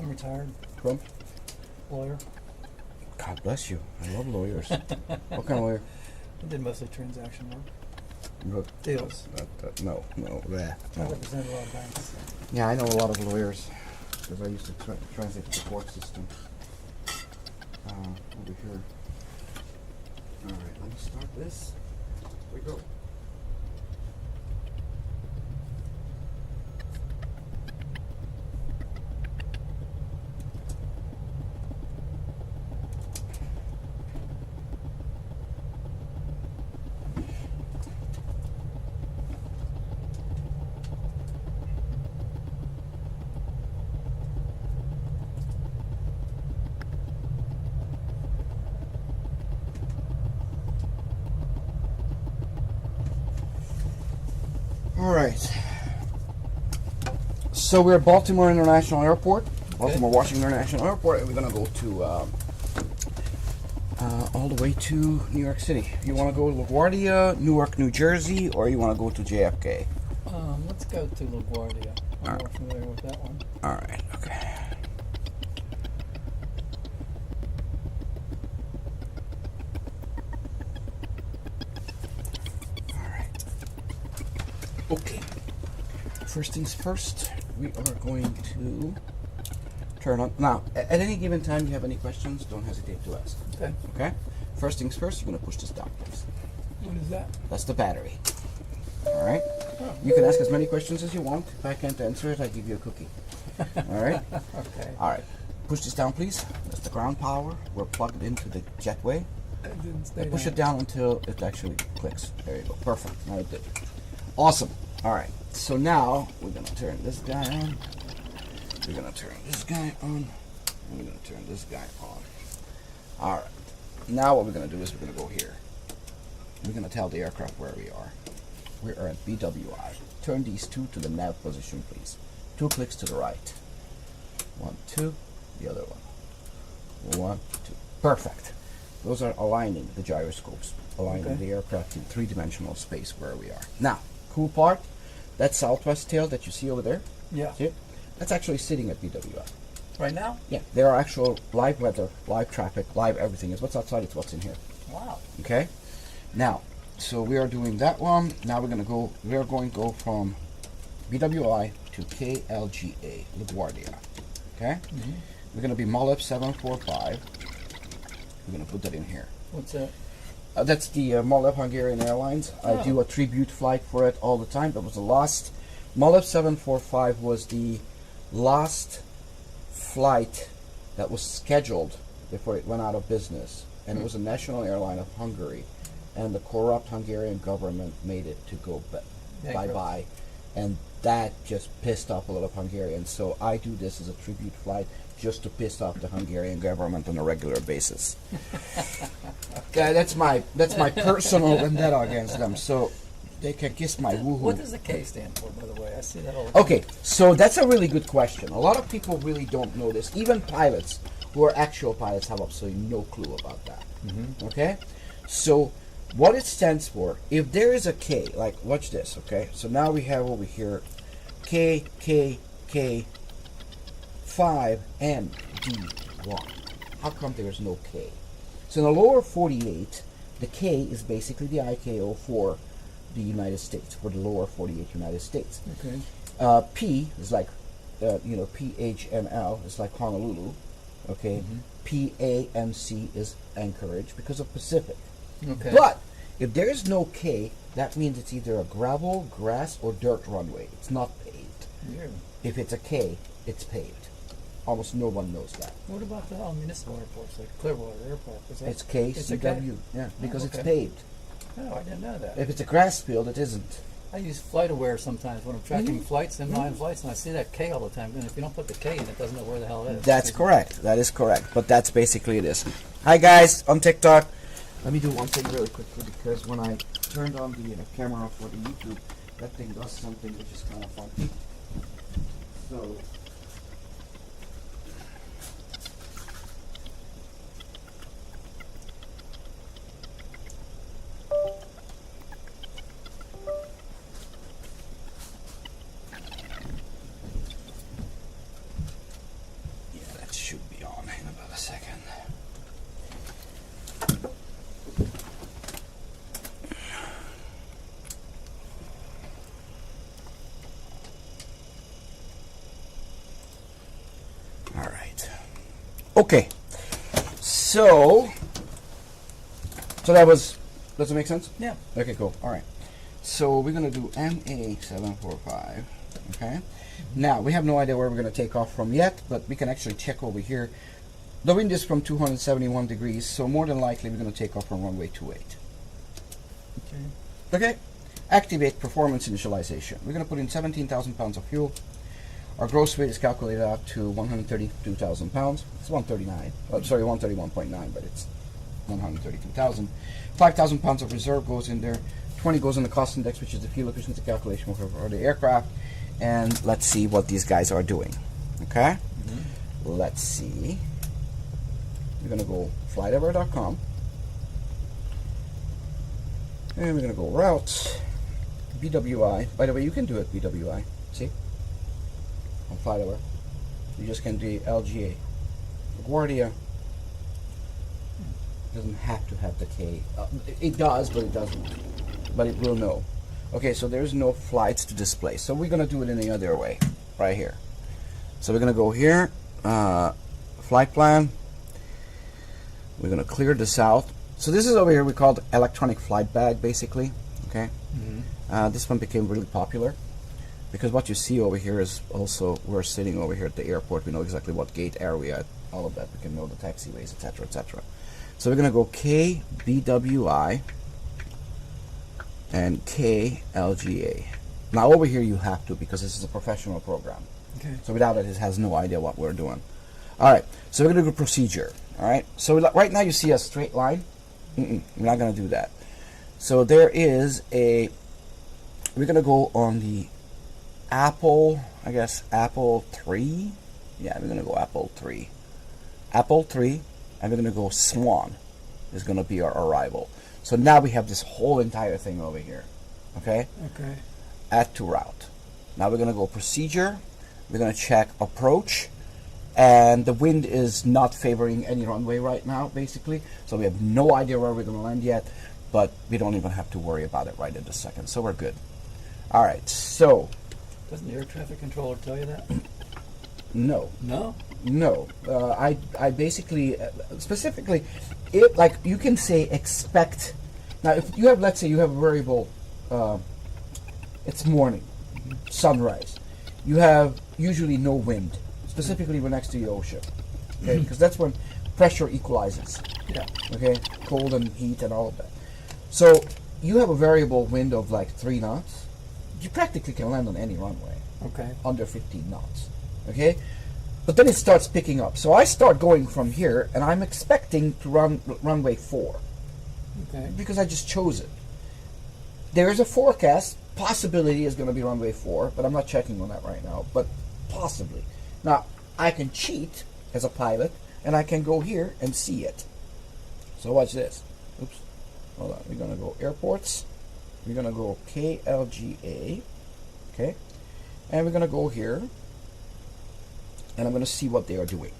I'm retired. From? Lawyer. God bless you. I love lawyers. What kind of lawyer? I did mostly transaction work. Good. Deals. No. I represent a lot of banks. Yeah, I know a lot of lawyers because I used to translate the court system over here. All right, let me start this. Here we go. All right. So we're at Baltimore International Airport, Baltimore Washington International Airport, and we're gonna go to all the way to New York City. You want to go to LaGuardia, Newark, New Jersey, or you want to go to JFK? Let's go to LaGuardia. I'm more familiar with that one. All right. Okay. Okay. First things first, we are going to turn on. Now, at any given time you have any questions, don't hesitate to ask. Okay. Okay? First things first, you're going to push this down, please. What is that? That's the battery. All right? You can ask as many questions as you want. If I can't answer it, I give you a cookie. All right? Okay. All right. Push this down, please. That's the ground power. We're plugged into the jetway. It didn't stay Push down. it down until it actually clicks. There you go. Perfect. Now it did. Awesome. All right. So now we're going to turn this guy on. We're going to turn this guy on. And we're going to turn this guy on. All right. Now what we're going to do is we're going to go here. We're going to tell the aircraft where we are. We are at BWI. Turn these two to the nav position, please. 2 clicks to the right. 1, 2. The other one. 1, 2. Perfect. Those are aligning the gyroscopes, aligning the aircraft in 3-dimensional space where we are. Now, cool part, that southwest tail that you see over there, Yeah. see it? That's actually sitting at BWI. Right now? Yeah, there are actual live weather, live traffic, live everything. It's what's outside, it's what's in here. Wow. Okay? Now, so we are doing that one. Now we're going to go from BWI to KLGA, LaGuardia. Okay? Mm-hmm. We're going to be MOLEP 745. We're going to put that in here. What's that? That's the MOLEP Hungarian Airlines. I do a tribute flight for it all the time. That was the last. MOLEP 745 was the last flight that was scheduled before it went out of business. And it was a national airline of Hungary. And the corrupt Hungarian government made it to go bye-bye. And that just pissed off a lot of Hungarians. So I do this as a tribute flight just to piss off the Hungarian government on a regular basis. That's my personal vendetta against them. So they can kiss my woohoo. What does the K stand for, by the way? I see that all the time. Okay, so that's a really good question. A lot of people really don't know this. Even pilots who are actual pilots have absolutely no clue about that. Mm-hmm. Okay? So what it stands for, if there is a K, like watch this, okay? So now we have over here K, K, K, 5, and D, 1. How come there's no K? So in the lower 48, the K is basically the ICAO for the United States, for the lower 48 United States. Okay. P is like, PHNL is like Honolulu. Okay. PAMC is Anchorage because of Pacific. Okay. But if there is no K, that means it's either a gravel, grass, or dirt runway. It's not paved. Yeah. If it's a K, it's paved. Almost no one knows that. What about the municipal airports, like Clearwater Airport? Is that, It's K, it's a CW. K? Yeah, because it's okay. paved. No, I didn't know that. If it's a grass field, it isn't. I use FlightAware sometimes when I'm tracking flights, inline flights, and I see that K all the time. And if you don't put the K in, it doesn't know where the hell it is. That's correct. That is correct. But that's basically it is. Hi guys, on TikTok. Let me do one thing really quickly because when I turned on the camera for the YouTube, that thing does something which is kind of funky. So. Yeah. Okay. So that was, does it make sense? Yeah. Okay, cool. All right. So we're going to do MA745. Okay. Now, we have no idea where we're going to take off from yet, but we can actually check over here. The wind is from 271 degrees, so more than likely we're going to take off from runway 28. Okay. Okay. Activate performance initialization. We're going to put in 17,000 pounds of fuel. Our gross weight is calculated out to 132,000 pounds. It's 139. Sorry, 131.9, but it's 132,000. 5,000 pounds of reserve goes in there. 20 goes in the cost index, which is the fuel efficiency calculation for the aircraft. And let's see what these guys are doing. Okay? Let's see. We're going to go flightever.com. And we're going to go routes. BWI. By the way, you can do it BWI. See? On FlightAware. You just can do LGA. LaGuardia doesn't have to have the K. It does, but it doesn't. But it will know. Okay, so there's no flights to display. So we're going to do it in the other way. Right here. So we're going to go here. Flight plan. We're going to clear this out. So this is over here we call the electronic flight bag, basically. Okay. This one became really popular because what you see over here is also we're sitting over here at the airport. We know exactly what gate area, all of that. We can know the taxiways, etc., etc. So we're going to go KBWI and KLGA. Now over here you have to because this is a professional program. Okay. So without it, it has no idea what we're doing. All right. So we're going to do procedure. All right. So right now you see a straight line. We're not going to do that. So there is a, we're going to go on the Apple, I guess, Apple 3. Yeah, we're going to go Apple 3. Apple 3, and we're going to go Swan is going to be our arrival. So now we have this whole entire thing over here. Okay? Okay. Add to route. Now we're going to go procedure. We're going to check approach. And the wind is not favoring any runway right now, basically. So we have no idea where we're going to land yet, but we don't even have to worry about it right in this second. So we're good. All right, so. Doesn't the air traffic controller tell you that? No. No? No. I basically, specifically, it like you can say expect. Now, if you have, let's say you have a variable, it's morning, sunrise. You have usually no wind. Specifically, we're next to the ocean, okay? Because that's when pressure equalizes. Yeah. Okay, cold and heat and all of that. So you have a variable wind of like 3 knots. You practically can land on any runway. Okay. Under 15 knots. Okay, but then it starts picking up. So I start going from here, and I'm expecting to run runway 4. Okay. Because I just chose it. There is a forecast. Possibility is going to be runway 4, but I'm not checking on that right now. But possibly. Now, I can cheat as a pilot, and I can go here and see it. So watch this. Oops. Hold on. We're going to go airports. We're going to go KLGA. Okay. And we're going to go here. And I'm going to see what they are doing.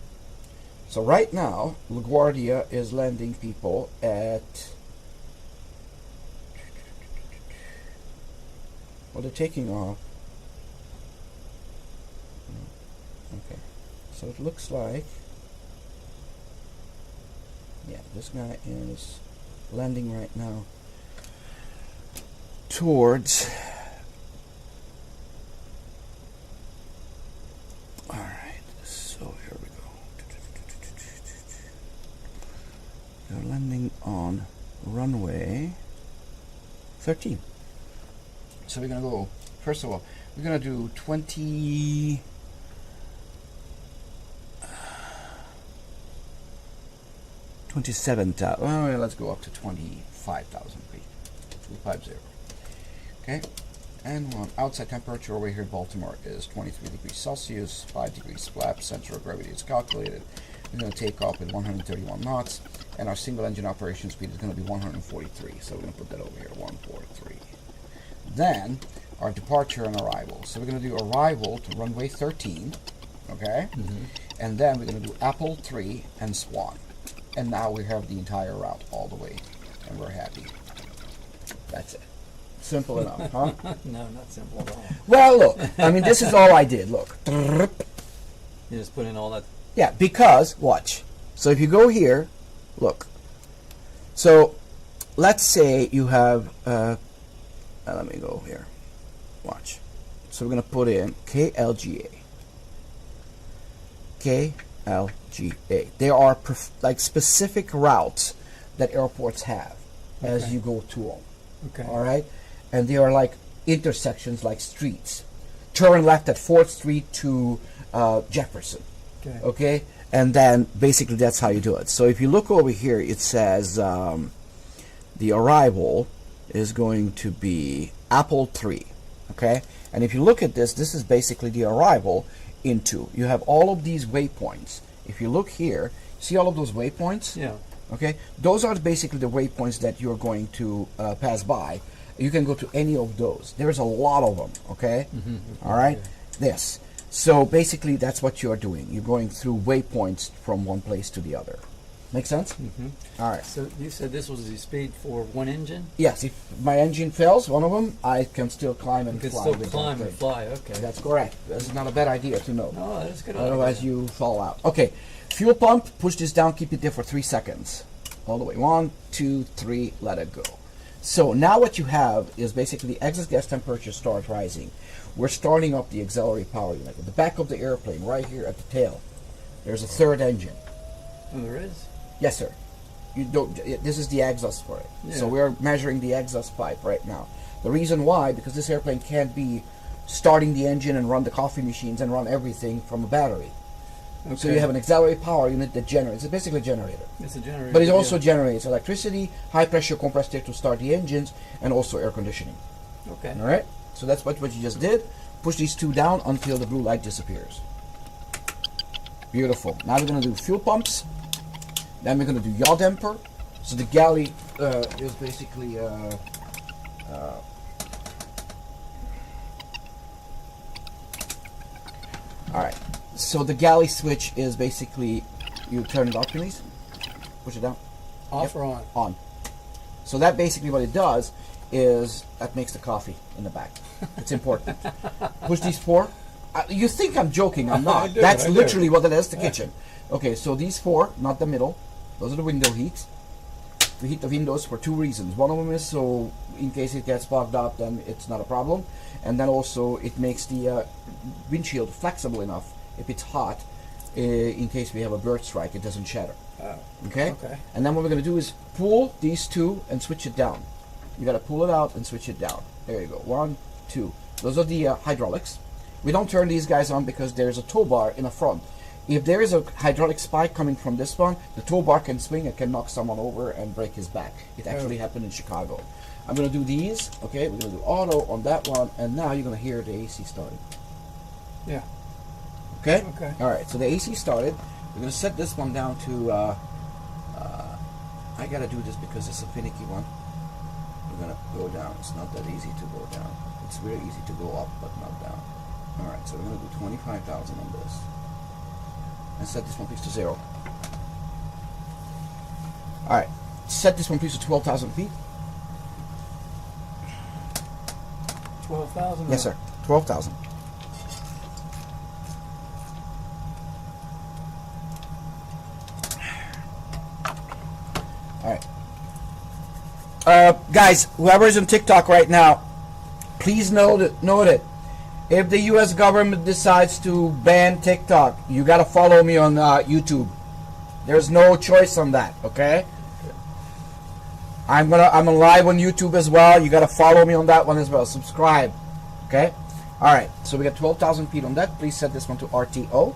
So right now, LaGuardia is landing people at... Well, they're taking off. Okay, so it looks like, yeah, this guy is landing right now towards, alright, so here we go. They're landing on runway 13. So we're going to go, first of all, we're going to do 27,000. Well, let's go up to 25,000 feet. 250. Okay. And outside temperature over here in Baltimore is 23 degrees Celsius, 5 degrees flap. Center of gravity is calculated. We're going to take off at 131 knots, and our single engine operation speed is going to be 143. So we're going to put that over here, 143. Then our departure and arrival. So we're going to do arrival to runway 13. Okay. And then we're going to do Apple 3 and Swan. And now we have the entire route all the way, and we're happy. That's it. Simple enough, huh? No, not simple at all. Well, look. I mean, this is all I did. Look. You just put in all that Yeah, because, watch. So if you go here, look. So let's say you have, let me go here. Watch. So we're going to put in KLGA. KLGA. There are like specific routes that airports have as you go to them. Okay. All right? And they are like intersections, like streets. Turn left at 4th Street to Jefferson. Okay. Okay? And then basically that's how you do it. So if you look over here, it says the arrival is going to be Apple 3. Okay? And if you look at this, this is basically the arrival into. You have all of these waypoints. If you look here, see all of those waypoints? Yeah. Okay? Those are basically the waypoints that you're going to pass by. You can go to any of those. There's a lot of them. Okay? All right? This. So basically, that's what you're doing. You're going through waypoints from one place to the other. Make sense? All right. So you said this was the speed for one engine? Yes. If my engine fails, one of them, I can still climb and You can fly. still with climb that and thing. fly, okay. That's correct. That's not a bad idea to know. No, that's a good. Otherwise, idea. you fall out. Okay. Fuel pump. Push this down. Keep it there for 3 seconds. All the way. 1, 2, 3. Let it go. So now what you have is basically the exhaust gas temperature starts rising. We're starting up the auxiliary power unit. At the back of the airplane, right here at the tail, there's a third engine. Oh, there is? Yes, sir. You don't. This is the exhaust for it. Yeah. So we're measuring the exhaust pipe right now. The reason why, because this airplane can't be starting the engine and run the coffee machines and run everything from a battery. Okay. So you have an auxiliary power unit that generates. It's basically a generator. It's a generator. But it also generates electricity, high pressure compressed air to start the engines, and also air conditioning. Okay. All right. So that's what you just did. Push these two down until the blue light disappears. Beautiful. Now we're going to do fuel pumps. Then we're going to do yaw damper. So the galley is basically all right. So the galley switch is basically you turn it off, please. Push it down. Off or on? On. So that basically what it does is that makes the coffee in the back. It's important. Push these 4. You think I'm joking? I'm not. I do, That's I do. literally what it is. The kitchen. Okay, so these 4, not the middle. Those are the window heats. We heat the windows for 2 reasons. One of them is so in case it gets fogged up, then it's not a problem. And then also it makes the windshield flexible enough if it's hot. In case we have a bird strike, it doesn't shatter. Oh. Okay? Okay. And then what we're going to do is pull these 2 and switch it down. You got to pull it out and switch it down. There you go. 1, 2. Those are the hydraulics. We don't turn these guys on because there's a tow bar in the front. If there is a hydraulic spike coming from this one, the tow bar can swing and can knock someone over and break his back. It actually happened in Chicago. I'm going to do these. Okay, we're going to do auto on that one. And now you're going to hear the AC starting. Yeah. Okay? Okay. All right, so the AC started. We're going to set this one down to, I got to do this because it's a finicky one. We're going to go down. It's not that easy to go down. It's very easy to go up, but not down. All right, so we're going to do 25,000 on this. And set this one please to 0. All right, set this one please to 12,000 feet. 12,000? Yes, sir. 12,000. All right. Guys, whoever is on TikTok right now, please note it. If the U.S. government decides to ban TikTok, you got to follow me on YouTube. There's no choice on that, okay? I'm live on YouTube as well. You got to follow me on that one as well. Subscribe, okay? All right. So we got 12,000 feet on that. Please set this one to RTO.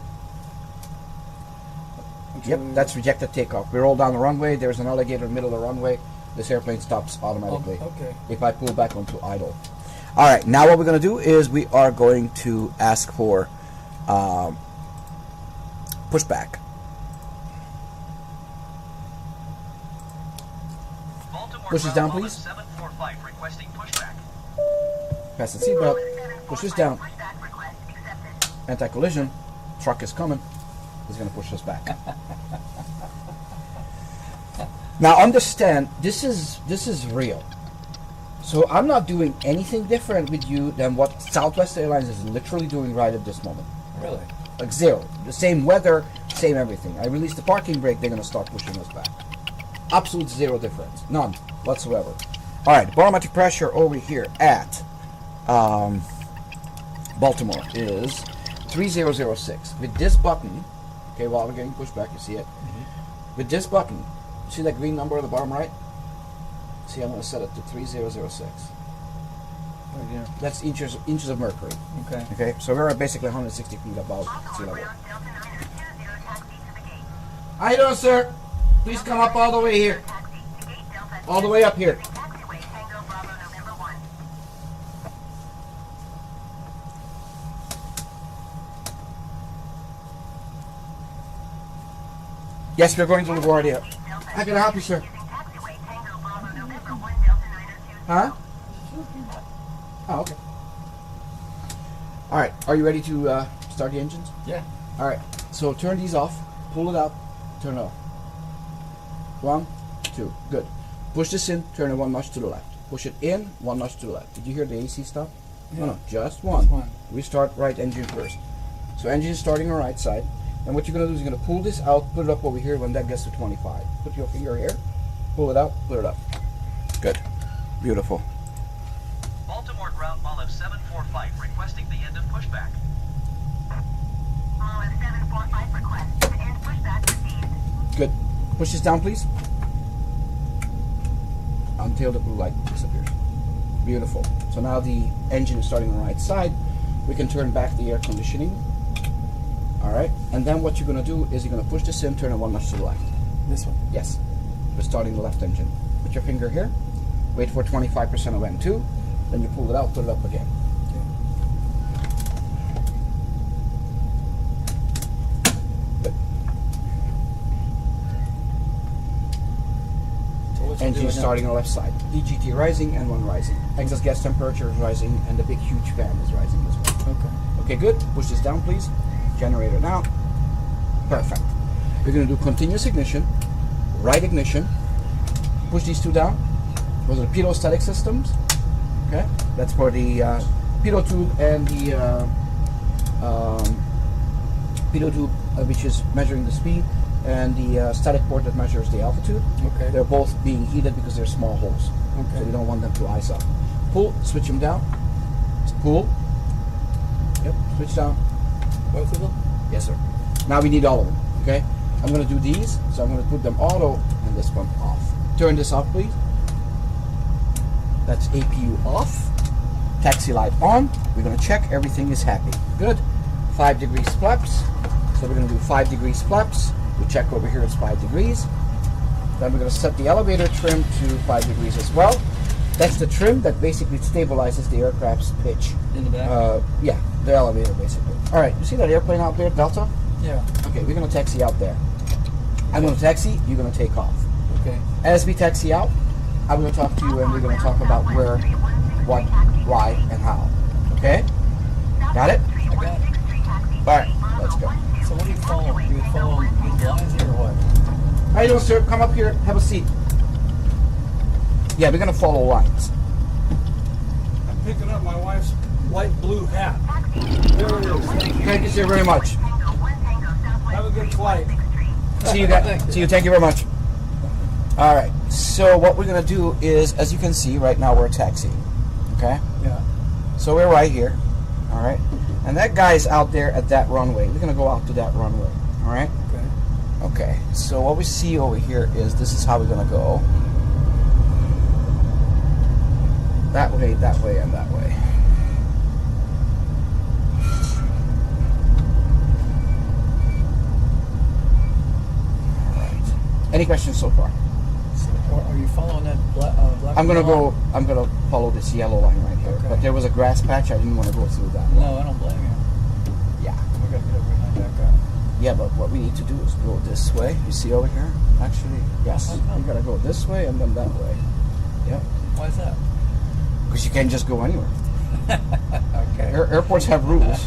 Yep, that's rejected takeoff. We roll down the runway. There's an alligator in the middle of the runway. This airplane stops automatically. Okay. If I pull back onto idle. All right, now what we're going to do is we are going to ask for pushback. Push this down, please. 745 requesting pushback. Pass the seatbelt. Push this down. Anti-collision. Truck is coming. He's going to push us back. Now understand, this is real. So I'm not doing anything different with you than what Southwest Airlines is literally doing right at this moment. Really? Like 0. The same weather, Same everything. I release the parking brake, they're going to start pushing us back. Absolute zero difference. None whatsoever. All right, barometric pressure over here at Baltimore is 3006. With this button, okay, while we're getting pushed back, you see it? With this button, see that green number at the bottom right? See, I'm going to set it to 3006. Oh, yeah. That's inches of mercury. Okay. Okay, so we're at basically 160 feet above sea level. How you doing, sir? Please come up all the way here. All the way up here. Yes, we're going to LaGuardia. How can I help you, sir? Huh? Oh, okay. All right, are you ready to start the engines? Yeah. All right, so turn these off, pull it up, turn it off. 1, 2, good. Push this in, turn it 1 notch to the left. Push it in, 1 notch to the left. Did you hear the AC stop? Yeah. No, just one. Just one. Restart right engine first. So engine is starting on the right side. And what you're going to do is you're going to pull this out, put it up over here when that gets to 25. Put your finger here, pull it out, put it up. Good. Beautiful. Baltimore ground Olive 745 requesting the end of pushback. Olive 745 request to end pushback received. Good. Push this down, please. Until the blue light disappears. Beautiful. So now the engine is starting on the right side. We can turn back the air conditioning. All right. And then what you're going to do is you're going to push this in, turn it 1 notch to the left. This one. Yes. We're starting the left engine. Put your finger here. Wait for 25% of N2. Then you pull it out, put it up again. Good. So what you Engine doing is now? starting on the left side. EGT rising, N1 rising. Exhaust gas temperature is rising, and the big huge fan is rising as well. Okay. Okay, good. Push this down, please. Generator now. Perfect. We're going to do continuous ignition, right ignition. Push these two down. Those are the pitot-static systems. Okay, that's for the pitot tube and the pitot tube, which is measuring the speed, and the static port that measures the altitude. Okay. They're both being heated because they're small holes. Okay. So we don't want them to ice up. Pull, switch them down. Pull. Yep, switch down. Both of them? Yes, sir. Now we need all of them. Okay. I'm going to do these, so I'm going to put them auto and this one off. Turn this off, please. That's APU off. Taxi light on. We're going to check everything is happy. Good. 5 degrees flaps. So we're going to do 5 degrees flaps. We check over here, it's 5 degrees. Then we're going to set the elevator trim to 5 degrees as well. That's the trim that basically stabilizes the aircraft's pitch. In the back? Yeah, the elevator basically. All right, you see that airplane out there, Delta? Yeah. Okay, we're going to taxi out there. I'm going to taxi, you're going to take off. Okay. As we taxi out, I'm going to talk to you and we're going to talk about where, what, why, and how. Okay? Got it? I got it. All right, let's go. So what do you follow? Do you follow these lines here or what? How you doing, sir? Come up here, have a seat. Yeah, we're going to follow lines. I'm picking up my wife's light blue hat. There it is. Thank you, sir, very much. Have a good flight. See you guys. See you. Thank you very much. All right. So what we're going to do is, as you can see, right now we're taxiing. Okay? Yeah. So we're right here. All right? And that guy's out there at that runway. We're going to go out to that runway. All right? Okay. Okay. So what we see over here is this is how we're going to go. That way, and that way. All right. Any questions so far? So, are you following that black I'm gonna line? I'm gonna follow this yellow line right here. Okay. But there was a grass patch. I didn't want to go through that. No, I don't blame you. Yeah. We gotta get over behind that guy. Yeah, but what we need to do is go this way. You see over here? Actually, yes. Okay. You gotta go this way and then that way. Yep. Why is that? Because you can't just go anywhere. Okay. Airports have rules.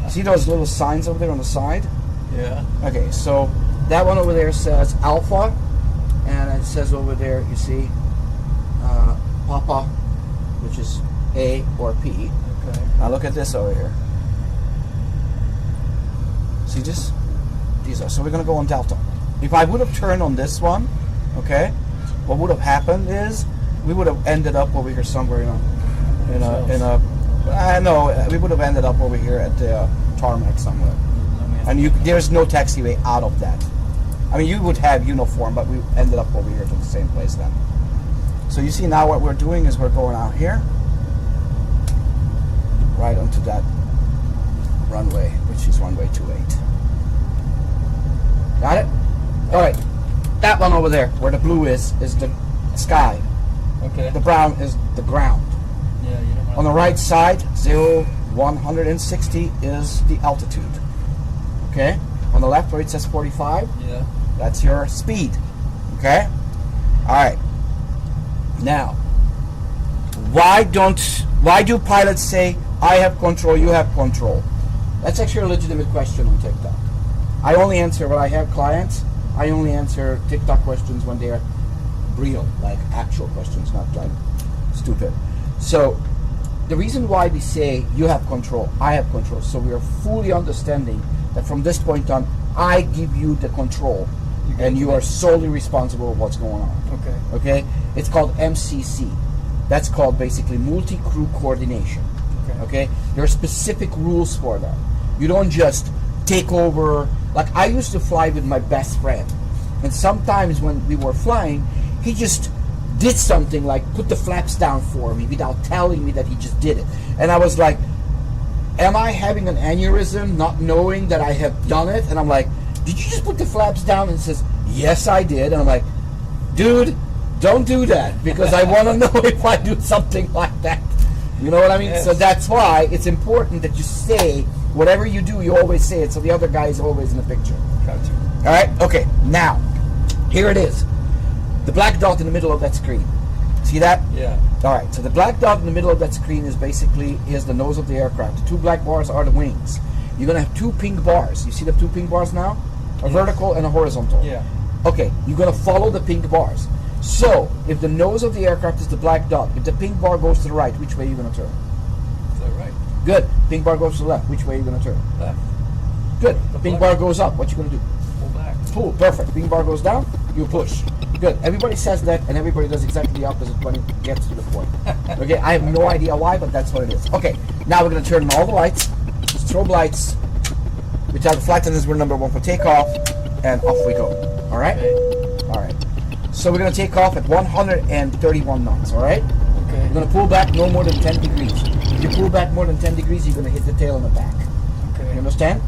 See those little signs over there on the side? Yeah. Okay, so that one over there says Alpha, and it says over there, you see, Papa, which is A or P. Okay. Now look at this over here. See this? these are. So we're going to go on delta. If I would have turned on this one, okay, what would have happened is we would have ended up over here somewhere I know we would have ended up over here at the tarmac somewhere. And there's no taxiway out of that. I mean, you would have uniform, but we ended up over here to the same place then. So you see now what we're doing is we're going out here, right onto that runway, which is runway 28. Got it? All right. That one over there, where the blue is the sky. Okay. The brown is the ground. Yeah, you don't want On the right side, 160 is the altitude. Okay? On the left where it says 45, Yeah. that's your speed. Okay? Alright. Now, why do pilots say, I have control, you have control? That's actually a legitimate question on TikTok. I only answer when I have clients. I only answer TikTok questions when they're real, like actual questions, not like stupid. So, the reason why we say you have control, I have control, so we are fully understanding that from this point on, I give you the control, and you are solely responsible for what's going on. Okay. Okay? It's called MCC. That's called basically multi-crew coordination. Okay. Okay? There are specific rules for that. You don't just take over. Like, I used to fly with my best friend, and sometimes when we were flying, he just did something like put the flaps down for me without telling me that he just did it. And I was like, am I having an aneurysm not knowing that I have done it? And I'm like, did you just put the flaps down? And he says, yes, I did. And I'm like, dude, don't do that, because I want to know if I do something like that. You know what I mean? Yes. So that's why it's important that you say whatever you do, you always say it, so the other guy is always in the picture. Gotcha. All right? Okay, now, here it is. The black dot in the middle of that screen. See that? Yeah. All right, so the black dot in the middle of that screen is basically the nose of the aircraft. The two black bars are the wings. You're going to have two pink bars. You see the two pink bars now? A vertical and a horizontal. Yeah. Okay, you're going to follow the pink bars. So, if the nose of the aircraft is the black dot, if the pink bar goes to the right, which way are you going to turn? Is that right? Good. Pink bar goes to the left. Which way are you going to turn? Left. Good. The Pink black. bar goes up. What you going to do? Pull back. Pull. Perfect. Pink bar goes down. You push. Good. Everybody says that, and everybody does exactly the opposite when it gets to the point. Okay. I have no idea why, but that's what it is. Okay. Now we're going to turn on all the lights. Strobe lights. We tell the flight attendants we're number one for takeoff, and off we go. All right. Okay. All right. So we're going to take off at 131 knots. All right. Okay. You're going to pull back no more than 10 degrees. If you pull back more than 10 degrees, you're going to hit the tail in the back. Okay. You understand?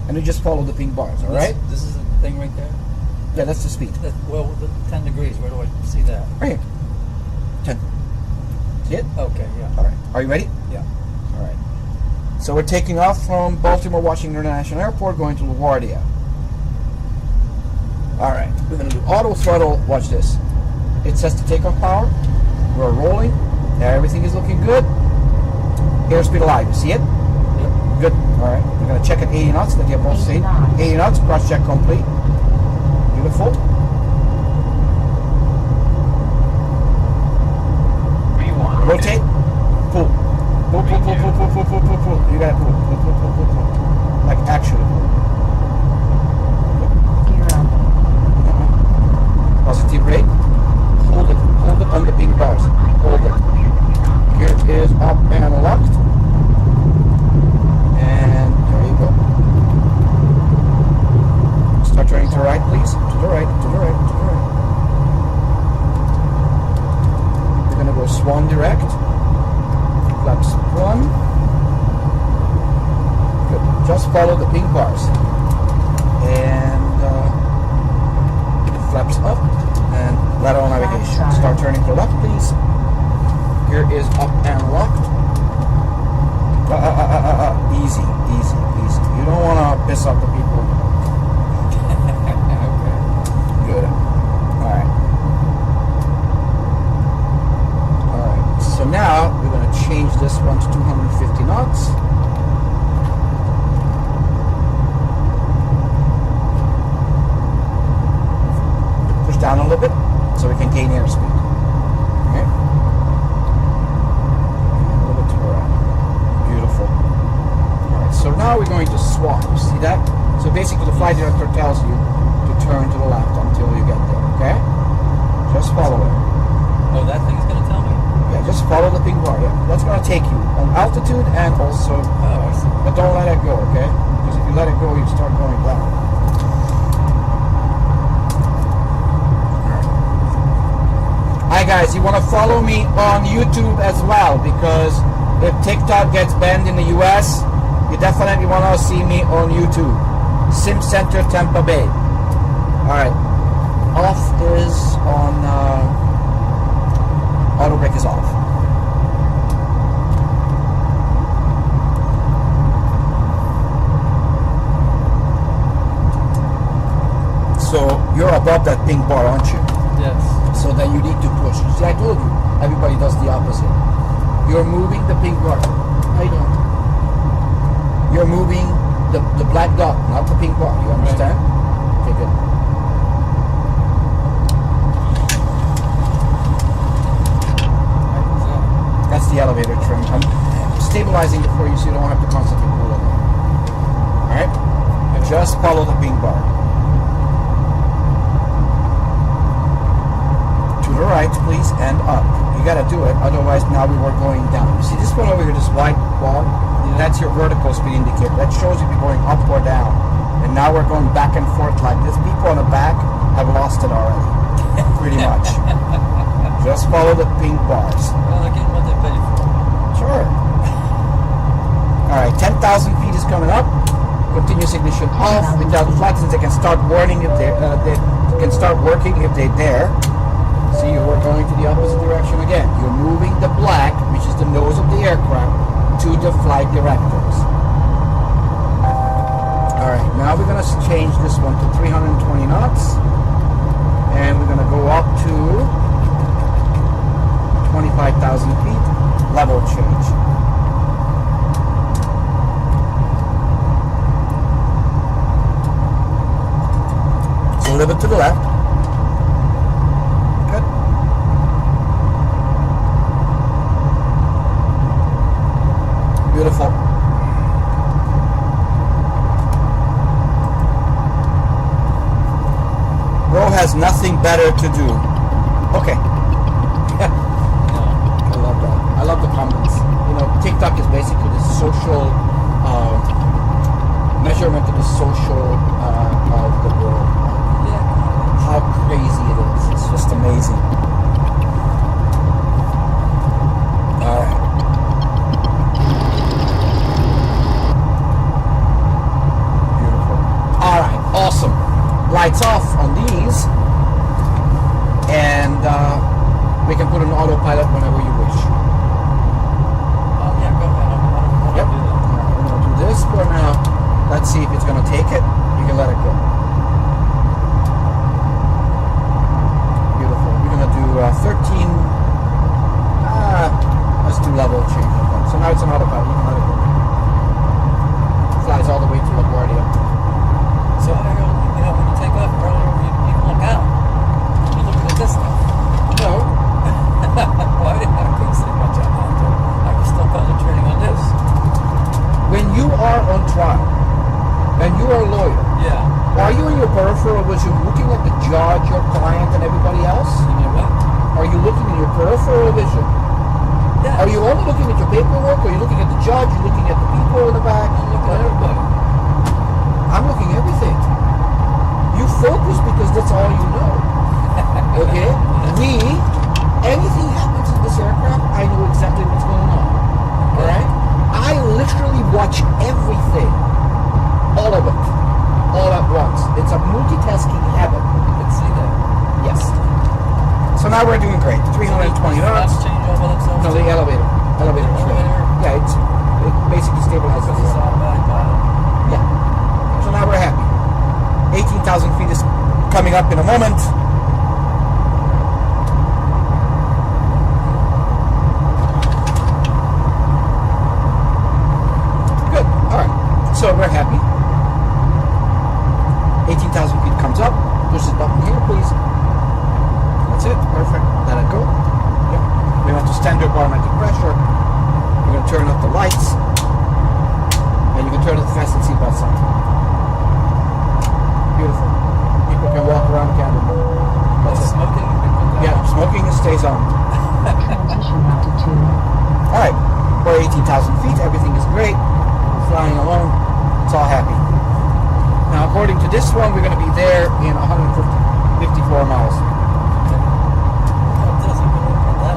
And you just follow the pink bars, all right? This is the thing right there? Yeah, that's the speed. Well, the 10 degrees, where do I see that? Right here. 10. See it? Okay, yeah. All right. Are you ready? Yeah. All right. So we're taking off from Baltimore Washington International Airport, going to LaGuardia. All right. We're going to do auto throttle. Watch this. It says to takeoff power. We're rolling. Everything is looking good. Airspeed alive. You see it? Yep. Good. All right. We're going to check at 80 knots. That you have both seen. 80 knots. Cross check complete. Beautiful. Rotate. Pull. Pull, pull, pull, pull, pull, pull, pull, pull, pull. You gotta pull. Pull, pull, pull, pull, pull. Like actually pull. Positive rate. Hold it. Hold it on the pink bars. Hold it. Here is up and locked. And there you go. Start turning to the right, please. To the right, to the right, to the right. We're gonna go swan direct. Flaps 1. Good. Just follow the pink bars. And flaps up. And lateral navigation. Start turning to the left, please. Here is up and locked. Easy, easy, easy. You don't want to piss off the people. Okay. Good. Alright. Alright. So now we're going to change this one to 250 knots. Push down a little bit so we can gain airspeed. Okay. A little bit to the right. Beautiful. Alright, so now we're going to swap. See that? So basically, the flight director tells you to turn to the left until you get there. Okay? Just follow it. Oh, that thing's gonna tell me? Yeah, just follow the pink bar. Yeah, that's gonna take you on altitude and also, Oh, I see. but don't let it go. Okay? Because if you let it go, you start going down. Hi guys, you want to follow me on YouTube as well, because if TikTok gets banned in the US, you definitely want to see me on YouTube. Sim Center Tampa Bay. Alright, off is on, auto brake is off. So you're above that pink bar, aren't you? Yes. So then you need to push. See, I told you, everybody does the opposite. You're moving the pink bar. I don't. You're moving the black dot, not the pink bar. You understand? Okay, good. That's the elevator trim. I'm stabilizing it for you so you don't have to constantly pull it. Alright? Just follow the pink bar. To the right, please, and up. You gotta do it, otherwise now we were going down. You see this one over here, this white bar? Yeah. That's your vertical speed indicator. That shows if you're going up or down. And now we're going back and forth like this. People on the back have lost it already. Pretty much. Just follow the pink bars. Well, they're getting what they paid for. Sure. Alright, 10,000 feet is coming up. Continuous ignition off. Without flight, since they can start warning if they can start working if they dare. See, we're going to the opposite direction again. You're moving the black, which is the nose of the aircraft, to the flight directors. Alright, now we're going to change this one to 320 knots. And we're going to go up to 25,000 feet. Level change. So a little bit to the left. Good. Beautiful. Bro has nothing better to do. Okay. I love that. I love the comments. You know, TikTok is basically the social measurement of the social of the world. How crazy it is. It's just amazing. Alright. Beautiful. Alright, awesome. Lights off on these. And we can put an autopilot whenever you wish. Oh, yeah, go ahead. I want Yep. to do that. Alright, we're gonna do this for now. Let's see if it's gonna take it. You can let it go. Beautiful. We're gonna do 13. Let's do level change. So now it's an autopilot. You can let it go. Flies all the way to LaGuardia. So, you know, when you take off earlier, you can look out. You're looking at this stuff. No. Well, I couldn't say much on that. I was still concentrating on this. When you are on trial and you are a lawyer, Yeah. are you in your peripheral vision looking at the judge, your client, and everybody else? You know what? Are you looking in your peripheral vision? Yeah. Are you only looking at your paperwork, or are you looking at the judge? You're looking at the people in the back? I'm looking at everybody. I'm looking at everything. You focus because that's all you know. Okay? Anything happens in this aircraft, I know exactly what's going on. Alright? I literally watch everything. All of it. All at once. It's a multitasking habit. You can see that. Yes. So now we're doing great. 320 knots. Flaps change over themselves. No, the elevator. Elevator. Elevator. Yeah, it basically stabilizes This the is automatic pilot. Yeah. So now we're happy. 18,000 feet is coming up in a moment. Good. All right. So we're happy. 18,000 feet comes up. Push this button here, please. That's it. Perfect. Let it go. Yep. We went to standard barometric pressure. We're going to turn up the lights. And you can turn up the fasten seatbelt sign. Always on. Transition altitude. Alright, we're 18,000 feet, everything is great. We're flying along, it's all happy. Now, according to this one, we're going to be there in 154 miles.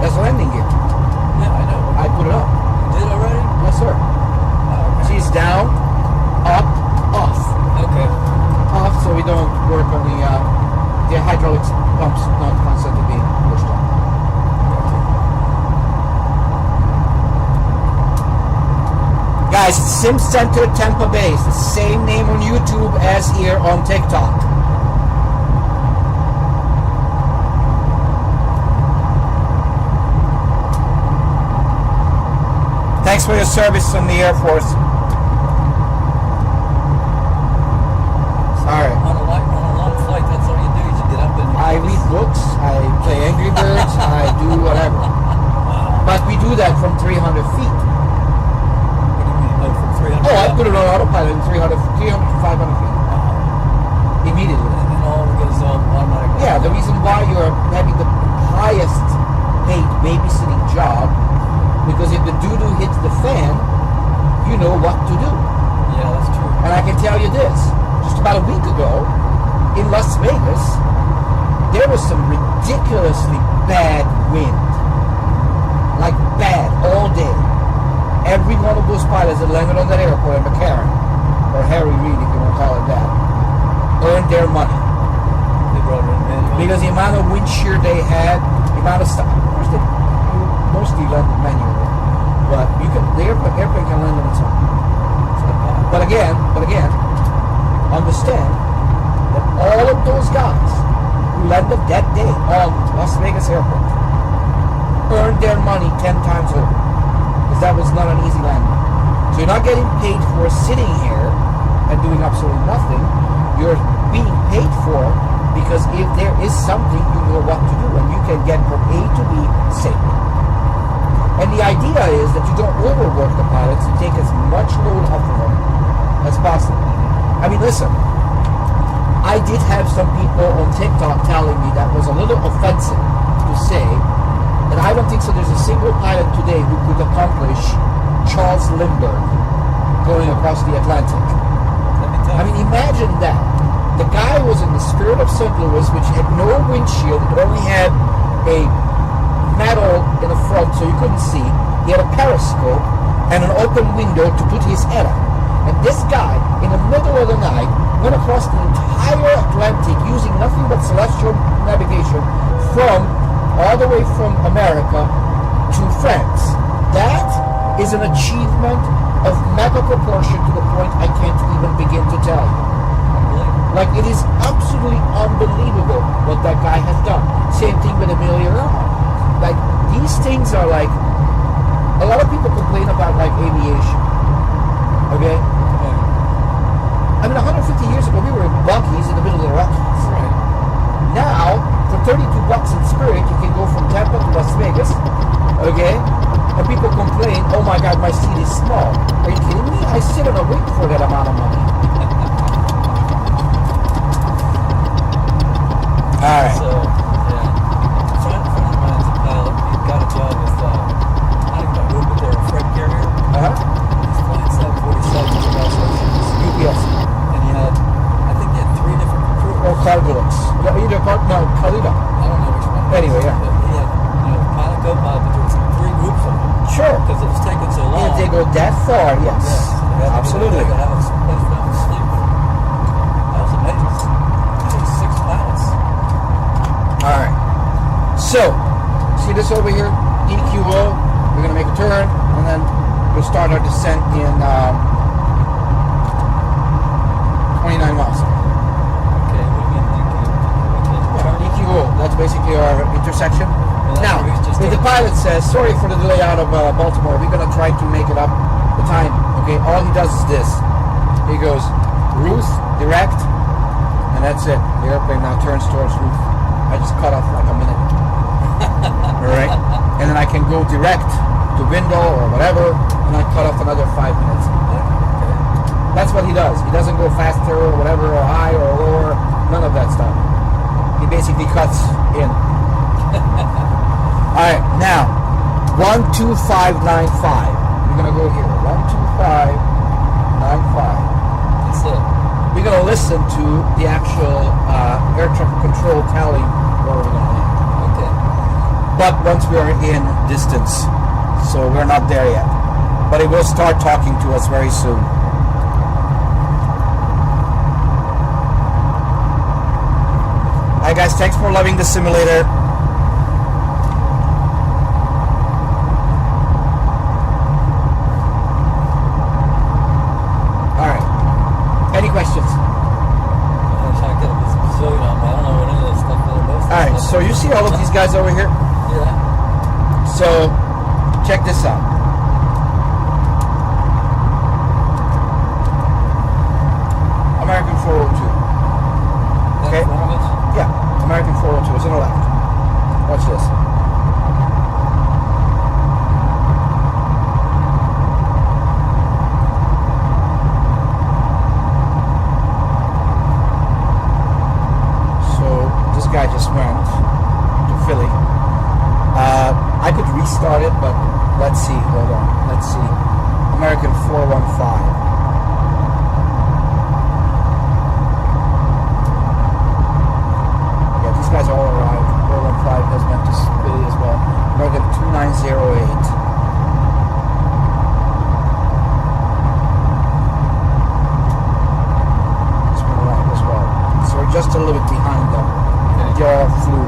That's landing gear. Yeah, I know. I put it up. You did already? Yes, sir. Oh, okay. She's down, up, off. Okay. Off so we don't work on the hydraulic pumps not constantly being pushed on. Guys, Sim Center Tampa Bay. It's the same name on YouTube as here on TikTok. Thanks for your service in the Air Force. Alright. On a long flight, that's all you do. You just get up and I read books, I play Angry Birds, I do whatever. But we do that from 300 feet. What do you mean? Oh, from 300. Oh, I put it on autopilot in 300 to 500 feet. Immediately. And all goes automatically. Yeah, the reason why you're having the highest paid babysitting job, because if the doo-doo hits the fan, you know what to do. Yeah, that's true. And I can tell you this, just about a week ago, in Las Vegas, there was some ridiculously bad wind. Like bad, all day. Every one of those pilots that landed on that airport in McCarran, or Harry Reid if you want to call it that, earned their money. They brought it in manual. Because the amount of wind shear they had, the amount of stuff, of course they mostly landed manually, but the airplane can land on its own. But again, understand that all of those guys who landed that day on Las Vegas Airport earned their money 10 times over, because that was not an easy landing. So you're not getting paid for sitting here and doing absolutely nothing. You're being paid for because if there is something, you know what to do, and you can get from A to B safely. And the idea is that you don't overwork the pilots, you take as much load off of them as possible. I mean, listen, I did have some people on TikTok telling me that was a little offensive to say, and I don't think so there's a single pilot today who could accomplish Charles Lindbergh going across the Atlantic. That'd be tough. I mean, imagine that. The guy was in the Spirit of St. Louis, which had no windshield. It only had a metal in the front so you couldn't see. He had a periscope and an open window to put his head out. And this guy, in the middle of the night, went across the entire Atlantic using nothing but celestial navigation all the way from America to France. That is an achievement of mega proportion to the point I can't even begin to tell you. Like, it is absolutely unbelievable what that guy has done. Same thing with Amelia Earhart. Like, these things are like, a lot of people complain about like aviation. Okay? I mean, 150 years ago, we were in Buc-ee's in the middle of the Rockies. Right. Now, for $32 in Spirit, you can go from Tampa to Las Vegas. Okay? And people complain, oh my God, my seat is small. Are you kidding me? I sit on a wing for that amount of money. All right. So, yeah. A friend of mine's a pilot. He got a job with, I don't know who, but they're a freight carrier. Uh-huh. He's flying 747s or also UPS. and he had, I think he had 3 different crews. Or Cargolux. Either Carlita. I don't know which one. Anyway, yeah. But he had, pilot, co-pilot, but there was 3 groups of them. Sure. Because it was taking so long. If they go that far, yes. Absolutely. They have a place for them to sleep. That was amazing. I think 6 pilots. All right. So, see this over here? DQO. We're going to make a turn, and then we'll start our descent in 29 miles. Okay, what do you mean DQO. That's basically our intersection. Well, Now, that's just if the pilot says, sorry for the delay out of Baltimore, we're going to try to make it up the time. Okay, all he does is this. He goes, Ruth, direct, and that's it. The airplane now turns towards Ruth. I just cut off like a minute. All right? And then I can go direct to window or whatever, and I cut off another 5 minutes. That's what he does. He doesn't go faster or whatever, or high or lower, none of that stuff. He basically cuts in. Alright, now 12595. We're gonna go here. 12595. That's it. We're gonna listen to the actual air traffic control tally where we're gonna land. Okay. But once we are in distance, so we're not there yet. But it will start talking to us very soon. Hi guys, thanks for loving the simulator. Alright. Any questions? I'm trying to get a bazillion on me. I don't know what any of this stuff is. Alright, so you see all of these guys over here? Yeah. So, check this out. American 402. Okay. That's one of us. Yeah, American 402 is on the left. Watch this. So this guy just went to Philly. I could restart it, but let's see. Hold on. Let's see. American 415. These guys all arrived. 415 has went to Philly as well. American 2908. This one arrived as well. So we're just a little bit behind them. They all flew.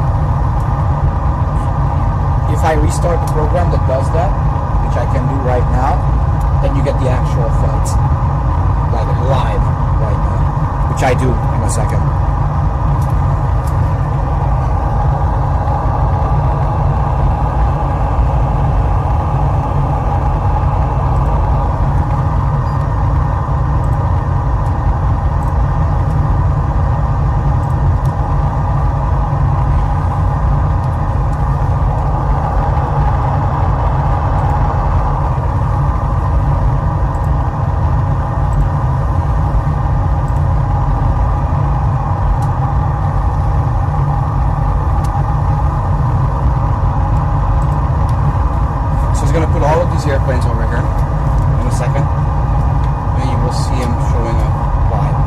If I restart the program that does that, which I can do right now, then you get the actual flights. Like live right now. Which I do in a second. Airplanes over here in a second, and you will see them showing up live.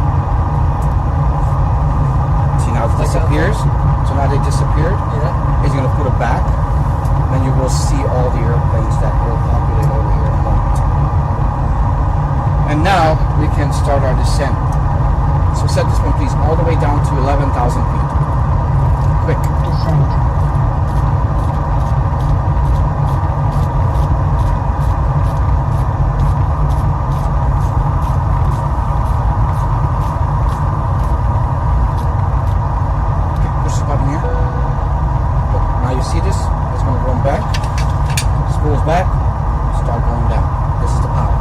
See now it disappears. So now they disappeared. Yeah. He's going to put it back, then you will see all the airplanes that will populate over here in a moment. And now we can start our descent. So set this one please all the way down to 11,000 feet. Quick. Descent. See this? It's going to run back, spools back, start going down. This is the power.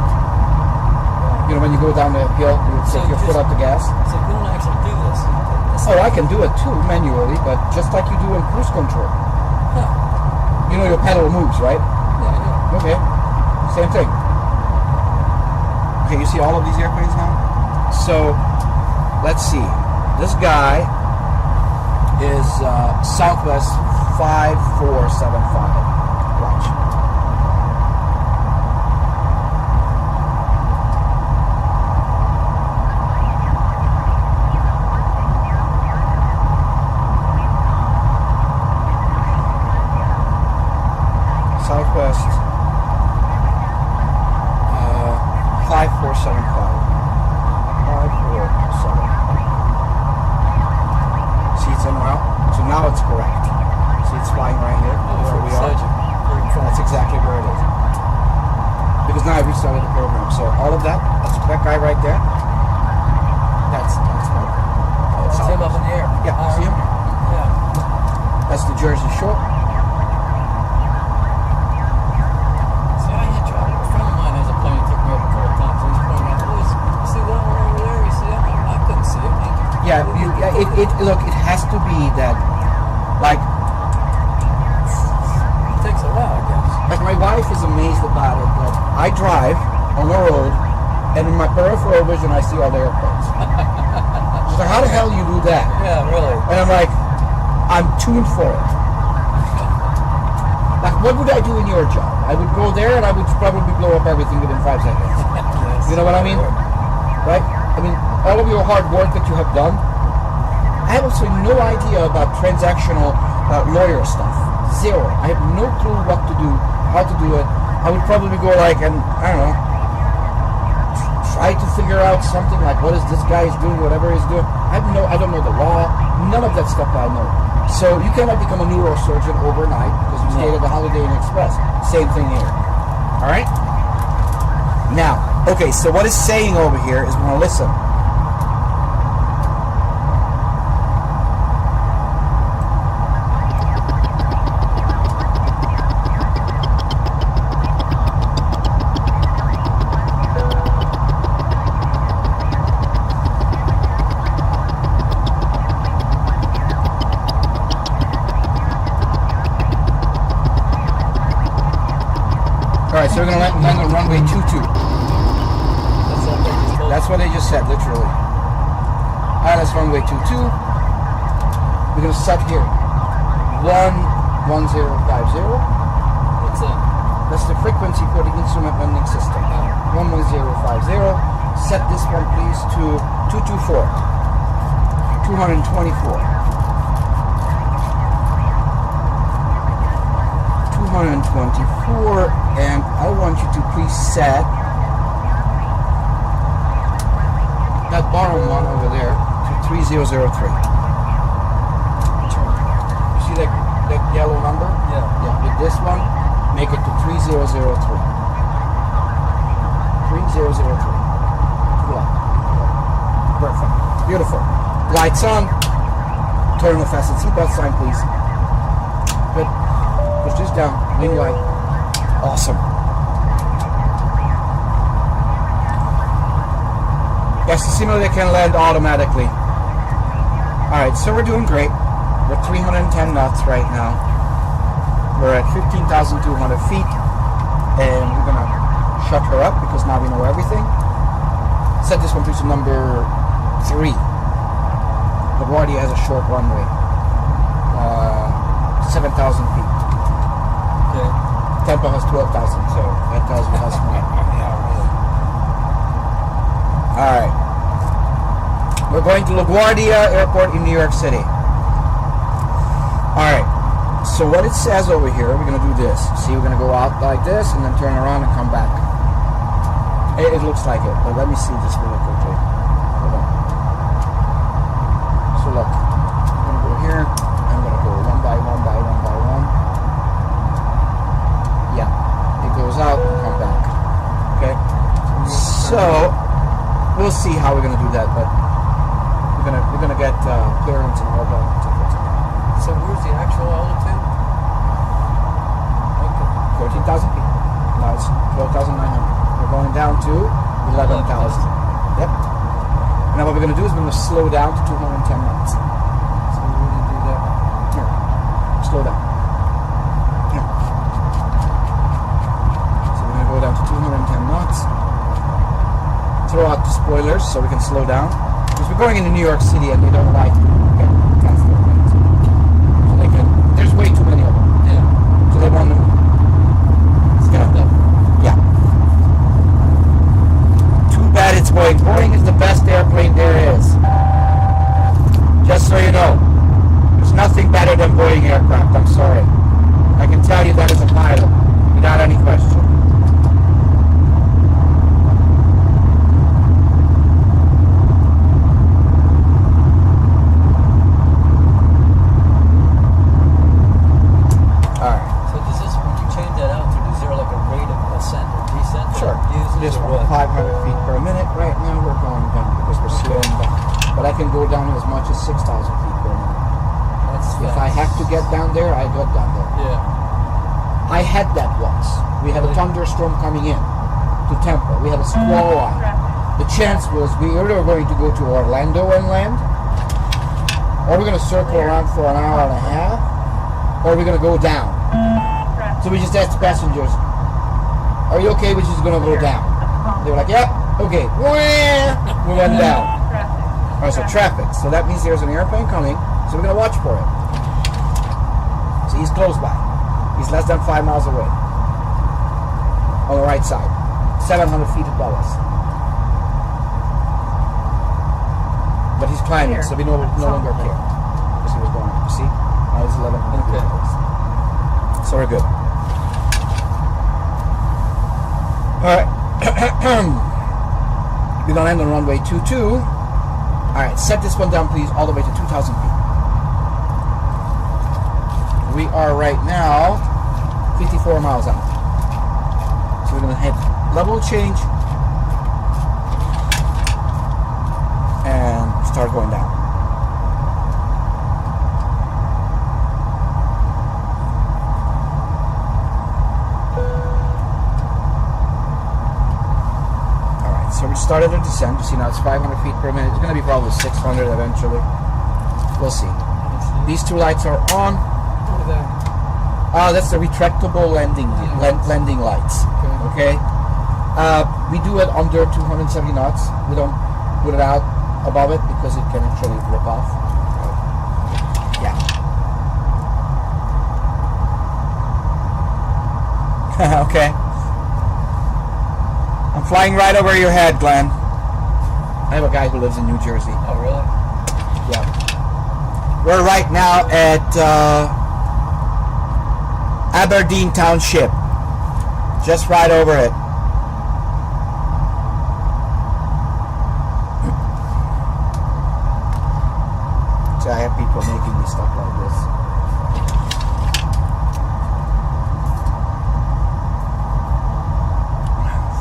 You know, when you go down the hill, you take your foot off the gas. So you don't actually do this. Oh, I can do it too, manually, but just like you do in cruise control. Huh. You know your pedal moves, right? Yeah, I know. Okay. Same thing. Okay, you see all of these airplanes now? So, let's see. This guy is Southwest 5475. Watch. Southwest 5475. 5475. See, it's in route. So now it's correct. See, it's flying right here where we are. That's exactly where it is. Because now I restarted the program. So all of that, that's that guy right there. That's right. It's him up in the air. Yeah, see him? Yeah. That's the Jersey Shore. See, I had trouble. A friend of mine has a plane that took me over 4 times. And he's pointing out, you see that one over there? You see that one? I couldn't see it. Yeah, look, it has to be that, like, It takes a while, I guess. like my wife is amazed about it, that I drive on the road, and in my peripheral vision, I see all the airplanes. She's like, how the hell do you do that? Yeah, really. And I'm like, I'm tuned for it. Like, what would I do in your job? I would go there and I would probably blow up everything within 5 seconds. Yes. You know what I mean? Right? I mean, all of your hard work that you have done, I have absolutely no idea about transactional lawyer stuff. Zero. I have no clue what to do, how to do it. I would probably go like, and I don't know, try to figure out something like what is this guy is doing, whatever he's doing. I don't know the law. None of that stuff I know. So you cannot become a neurosurgeon overnight because you stayed at the Holiday Inn Express. Same thing here. All right. Now, okay. So what it's saying over here is, we're gonna listen. All right, so we're going to land on runway 22. That's what they just said, literally. All right, that's runway 22. We're going to set here 11050. What's that? That's the frequency for the instrument landing system. 11050. Set this one, please, to 224. 224. 224, and I want you to please set that bottom one over there to 3003. See that yellow number? Yeah. Yeah, with this one, make it to 3003. 3003. Good. Perfect. Beautiful. Lights on. Turn the fasten seatbelt sign, please. Good. Push this down. Wing light. Awesome. Yes, the simulator can land automatically. Alright, so we're doing great. We're 310 knots right now. We're at 15,200 feet. And we're going to shut her up because now we know everything. Set this one to number 3. LaGuardia has a short runway. 7,000 feet. Okay. Tampa has 12,000, so that tells you how small. Alright. We're going to LaGuardia Airport in New York City. Alright. So what it says over here, we're going to do this. See, we're going to go out like this and then turn around and come back. It looks like it, but let me see this really quickly. Hold on. So look. I'm going to go here. I'm going to go one by one by one by one. Yeah. It goes out and come back. Okay? So we'll see how we're going to do that, but we're gonna get clearance and all that. So where's the actual altitude? Okay. 14,000 feet. Now it's 12,900. We're going down to 11,000. Yep. Now what we're gonna do is we're gonna slow down to 210 knots. So we really do that. Here. Slow down. Here. So we're gonna go down to 210 knots. Throw out the spoilers so we can slow down. Because we're going into New York City and they don't like cast their planes. So they can, there's way too many of them. Yeah. So they want to, yeah. Too bad it's Boeing. Boeing is the best airplane there is. Just so you know. There's nothing better than Boeing aircraft, I'm sorry. I can tell you that as a pilot, without any question. This one, 500 feet per minute. Right now we're going down because we're slowing down. But I can go down as much as 6,000 feet per minute. That's if I have to get down there, I got down there. Yeah. I had that once. We had a thunderstorm coming in to Tampa. We had a squall line. The chance was we either were going to go to Orlando and land, or we're going to circle around for an hour and a half, or we're going to go down. So we just asked the passengers, are you okay? We're just going to go down. They were like, yep, okay. We went down. All right, so traffic. So that means there's an airplane coming, so we're going to watch for it. So he's close by. He's less than 5 miles away. On the right side. 700 feet above us. But he's climbing, Here. so we no longer care. Because he was going up. See? Now he's 1100 feet Okay. above us. So we're good. Alright. We're going to end on runway 22. Alright, set this one down, please, all the way to 2,000 feet. We are right now 54 miles out. So we're going to hit level change and start going down. Alright, so we started the descent. You see now it's 500 feet per minute. It's going to be probably 600 eventually. We'll see. These two lights are on. Over there. That's the retractable landing lights. Okay. We do it under 270 knots. We don't put it out above it because it can actually rip off. Yeah. Okay. I'm flying right over your head, Glenn. I have a guy who lives in New Jersey. Oh, really? Yeah. We're right now at Aberdeen Township. Just right over it. So I have people making me stuff like this.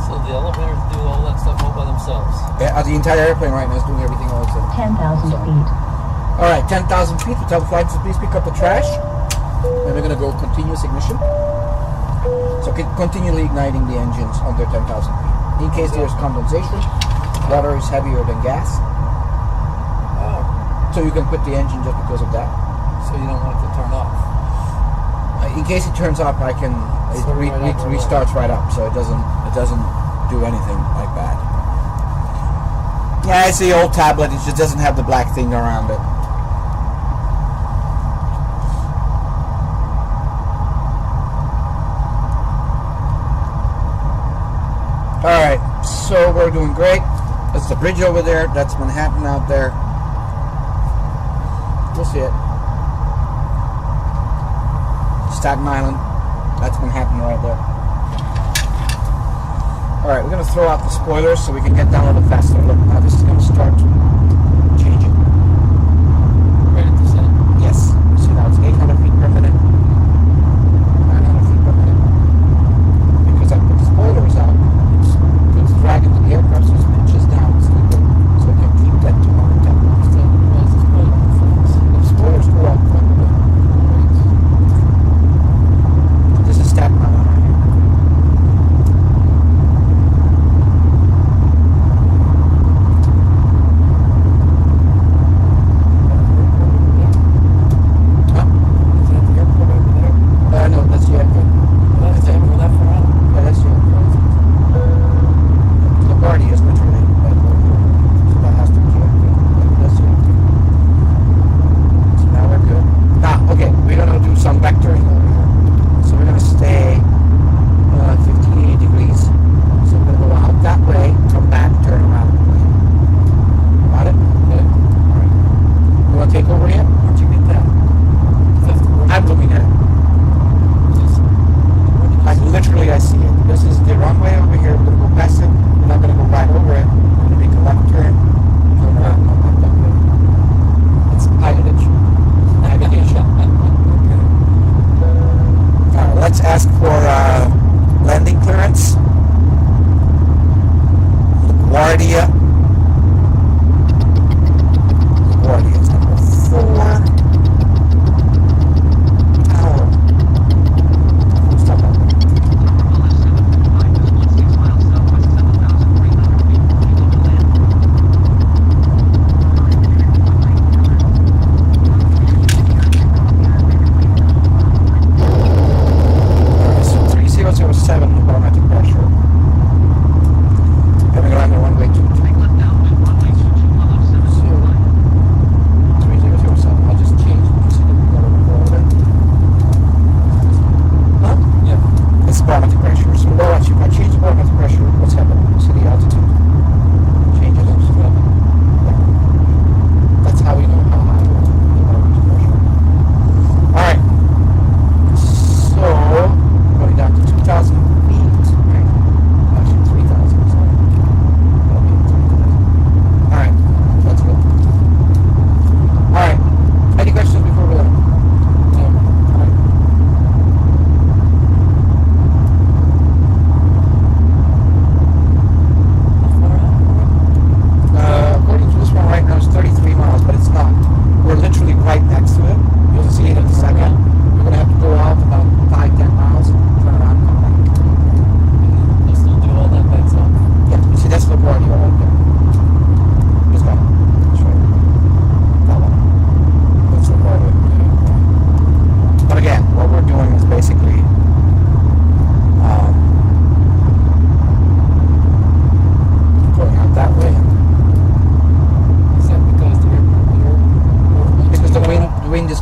So the elevators do all that stuff all by themselves. Yeah, the entire airplane right now is doing everything all itself. 10,000 feet. Alright, 10,000 feet. We tell the flight to please pick up the trash. And we're going to go continuous ignition. So continually igniting the engines under 10,000 feet. In case there's condensation, water is heavier than gas. Oh. So you can quit the engine just because of that. So you don't want it to turn off. In case it turns off, it So right up, right restarts right up, so it doesn't do anything like that. Yeah, it's the old tablet. It just doesn't have the black thing around it. Alright, so we're doing great. That's the bridge over there. That's Manhattan out there. You'll see it. Staten Island. That's Manhattan right there. Alright, we're going to throw out the spoilers so we can get down a little faster. Look, now this is going to start changing. Right at the center. Yes. See now it's 800 feet per minute. 900 feet per minute. Because I put the spoilers out. It's dragging the aircraft so it's pitches down so it can keep that 210. The spoilers go up quite a bit. This is Staten Island right here.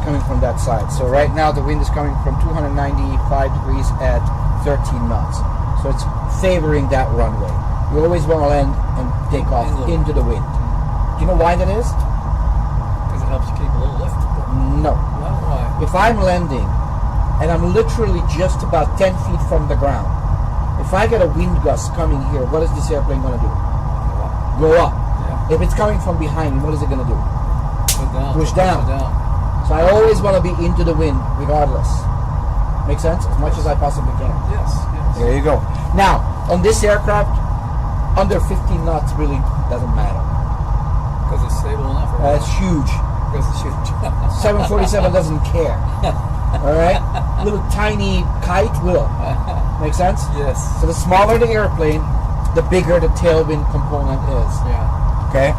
coming from that side. So right now the wind is coming from 295 degrees at 13 knots. So it's favoring that runway. You always want to land and take off into the wind. Do you know why that is? Because it helps you keep a little lift. No. Well, why? If I'm landing and I'm literally just about 10 feet from the ground, if I get a wind gust coming here, what is this airplane going to do? Go up. Yeah. If it's coming from behind me, what is it going to do? Push down. Push down. So I always want to be into the wind regardless. Make sense? As much as I possibly can. Yes. Yes. There you go. Now, on this aircraft, under 15 knots really doesn't matter. Because it's stable enough. Right? That's huge. Because it's huge. 747 doesn't care. All right? Little tiny kite will. Make sense? Yes. So the smaller the airplane, the bigger the tailwind component is. Yeah. Okay?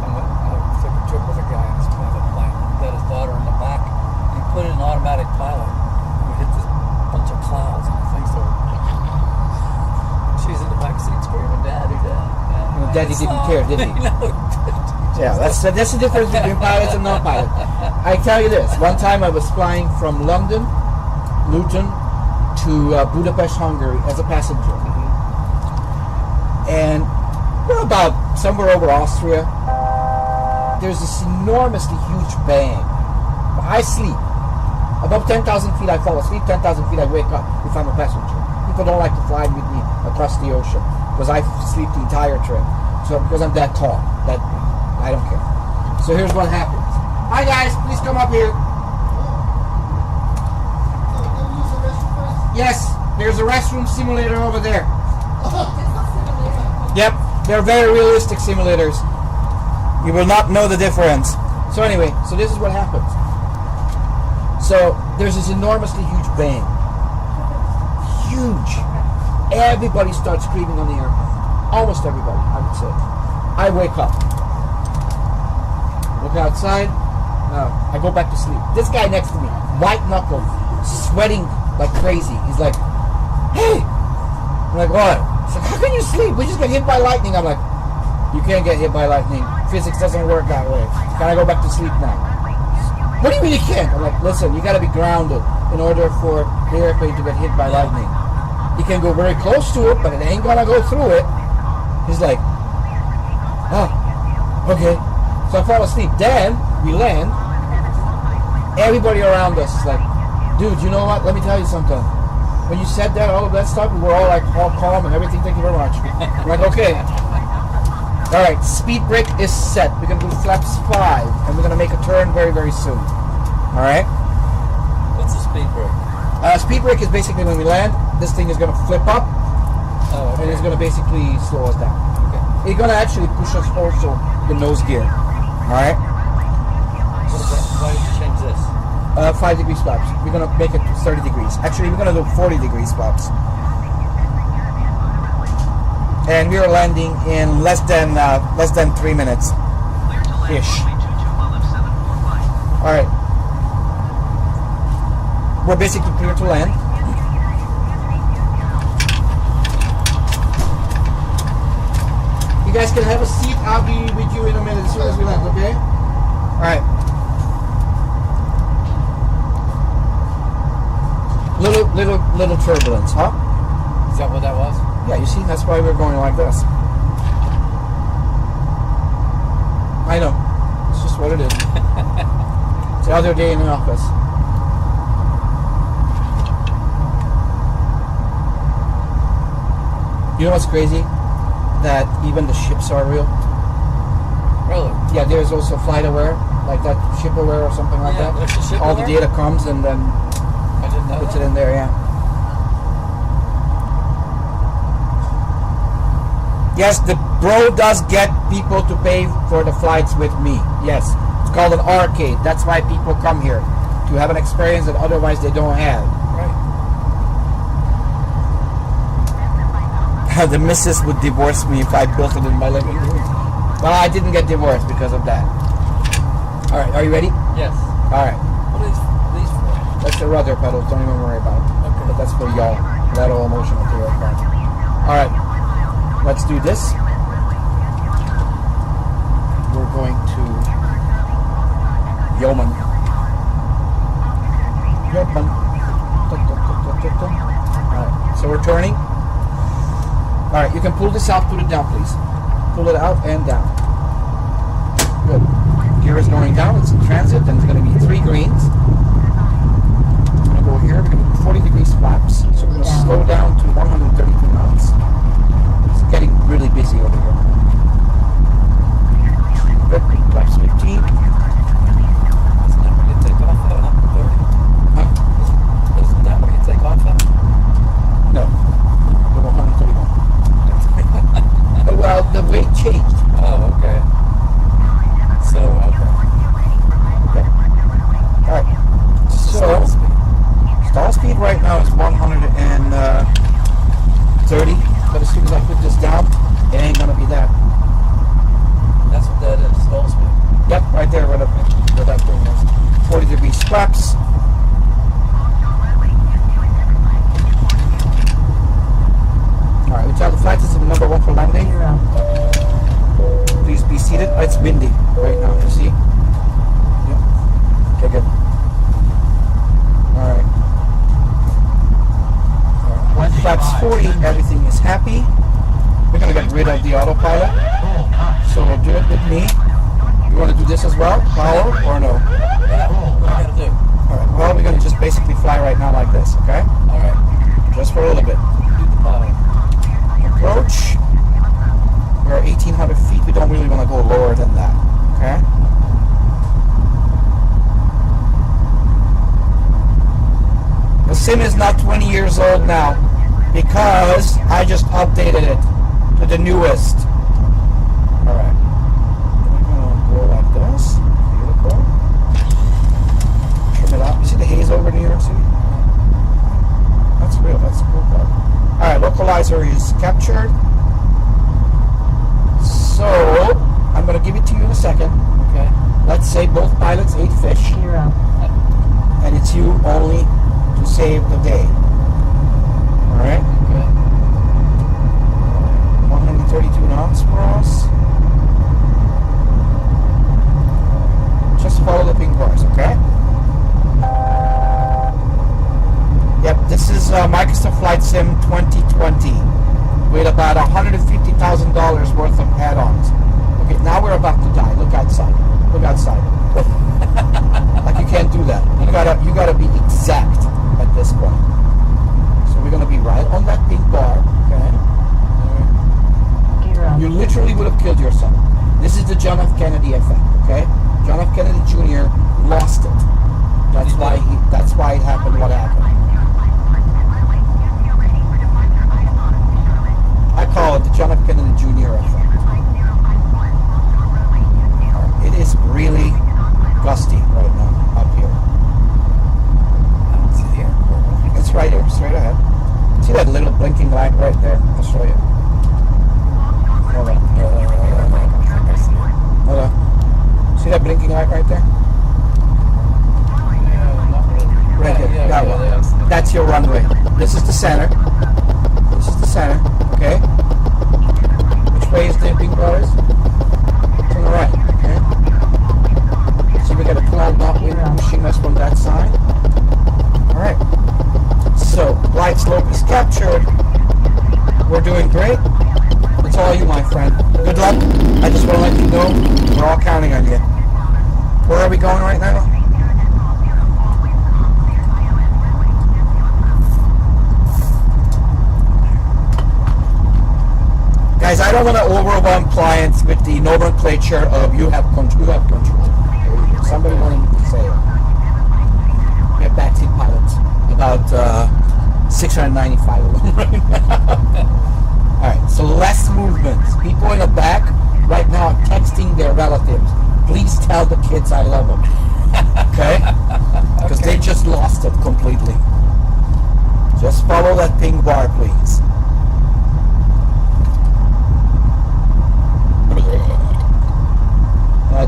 I took a trip with a guy in his private plane. He had his daughter in the back. He put it in automatic pilot. And we hit this bunch of clouds and the thing started. She's in the back seat screaming, "Daddy, Dad." Well, Daddy didn't care, did he? No, he didn't. Yeah, that's the difference between pilots and non-pilots. I tell you this, one time I was flying from London, Luton, to Budapest, Hungary as a passenger. And we're about somewhere over Austria. There's this enormously huge bang. I sleep. Above 10,000 feet I fall asleep, 10,000 feet I wake up if I'm a passenger. People don't like to fly with me across the ocean because I sleep the entire trip. So because I'm that tall, that I don't care. So here's what happens. Hi guys, please come up here. Yes, there's a restroom simulator over there. Yep, they're very realistic simulators. You will not know the difference. So anyway, so this is what happens. So there's this enormously huge bang. Huge. Everybody starts screaming on the airplane. Almost everybody, I would say. I wake up. Look outside. No, I go back to sleep. This guy next to me, white knuckled, sweating like crazy. He's like, "Hey!" I'm like, "What?" He's like, "How can you sleep? We just got hit by lightning." I'm like, "You can't get hit by lightning. Physics doesn't work that way. Can I go back to sleep now?" "What do you mean you can't?" I'm like, "Listen, you got to be grounded in order for the airplane to get hit by lightning. You can go very close to it, but it ain't gonna go through it." He's like, "Oh, okay." So I fall asleep. Then we land. Everybody around us is like, "Dude, you know what? Let me tell you something. When you said that, all of that stuff, we were all like all calm and everything. Thank you very much." I'm like, "Okay." All right, speed brake is set. We're gonna do flaps 5, and we're gonna make a turn very, very soon. All right. What's the speed brake? Speed brake is basically when we land, this thing is gonna flip up, Oh, okay. and it's gonna basically slow us down. Okay. It's gonna actually push us also the nose gear. All right. What is that? Why did you change this? 5 degrees flaps. We're gonna make it to 30 degrees. Actually, we're gonna do 40 degrees flaps. And we are landing in less than 3 minutes. Clear to land Ish. runway 22 Olive 745. All right. We're basically clear to land. You guys can have a seat. I'll be with you in a minute as soon as we land, okay? All right. Little turbulence, huh? Is that what that was? Yeah, you see, that's why we're going like this. I know. It's just what it is. It's the other day in the office. You know what's crazy? That even the ships are real. Really? Yeah, there's also FlightAware, like that ShipAware or something like Yeah, that. there's the All the ShipAware? data comes and then I didn't know puts that. it in there, yeah. Yes, the bro does get people to pay for the flights with me. Yes, it's called an arcade. That's why people come here, to have an experience that otherwise they don't have. Right. The missus would divorce me if I built it in my living room. Well, I didn't get divorced because of that. All right, are you ready? Yes. All right, What are these for? that's the rudder pedals. Don't even worry about it. Okay. But that's for y'all. That all emotional to your car. All right, let's do this. We're going to Yeoman. Yeoman. Alright, so we're turning. Alright, you can pull this out, put it down, please. Pull it out and down. Good. Gear is going down, it's in transit, and it's going to be 3 greens. We're going to go here, we're going to do 40 degrees flaps. So we're going to slow down to 132 knots. It's getting really busy over here. Good, flaps 15. Isn't that where you take off at 130? Huh? Isn't that where you take off at? No. We're 131. Well, the weight changed. Oh, okay. So, okay. Okay. Alright. So, stall speed right now is 130. But as soon as I put this down, it ain't gonna be that. That's what that is, stall speed. Yep, right there where that thing is. 40 degrees flaps. Alright, we tell the flight system number 1 for landing. Please be seated. It's windy right now, you see? Yep. Okay, good. Alright. Flaps 40, everything is happy. We're going to get rid of the autopilot. So we'll do it with me. You want to do this as well? Power or no? Yeah, what I gotta do? Alright, well, we're going to just basically fly right now like this, okay? Alright, Just for a little bit. do the power. Approach. We're at 1,800 feet. We don't really want to go lower than that, okay? The sim is not 20 years old now because I just updated it to the newest. Alright. We're going to go like this. Beautiful. Trim it out. You see the haze over New York City? That's real. That's the cool part. Alright, localizer is captured. So, I'm going to give it to you in a second. Okay. Let's say both pilots ate fish. 0. And it's you only to save the day. Alright? Okay. 132 knots for us. Just follow the pink bars, okay? Yep, this is Microsoft Flight Sim 2020 with about $150,000 worth of add-ons. Okay, now we're about to die. Look outside. Look outside. Like you can't do that. You gotta be exact at this point. So we're gonna be right on that pink bar, okay? Gear up. You literally would have killed yourself. This is the John F. Kennedy effect, okay? John F. Kennedy Jr. lost it. That's why it happened what happened. I call it the John F. Kennedy Jr. effect. It is really gusty right now up here. I don't see the airport. It's right here, straight ahead. See that little blinking light right there? I'll show you. Hold on. I think I see it. Hold on. See that blinking light right there? Yeah, not really. Right there. Yeah, That yeah, one. yeah, I see it. That's your runway. This is the center. This is the center. Okay? Which way is the pink bar? It's on the right. Okay? So we got a 12 knot wind pushing us from that side. Alright. So, glide slope is captured. We're doing great. It's all you, my friend. Good luck. I just want to let you know we're all counting on you. Where are we going right now? Guys, I don't want to overwhelm clients with the nomenclature of you have control. Somebody wanted to say it. We have backseat pilots. About 695 of them right now. Alright, so less movements. People in the back right now are texting their relatives. Please tell the kids I love them. Okay? Because they just lost it completely. Just follow that pink bar, please.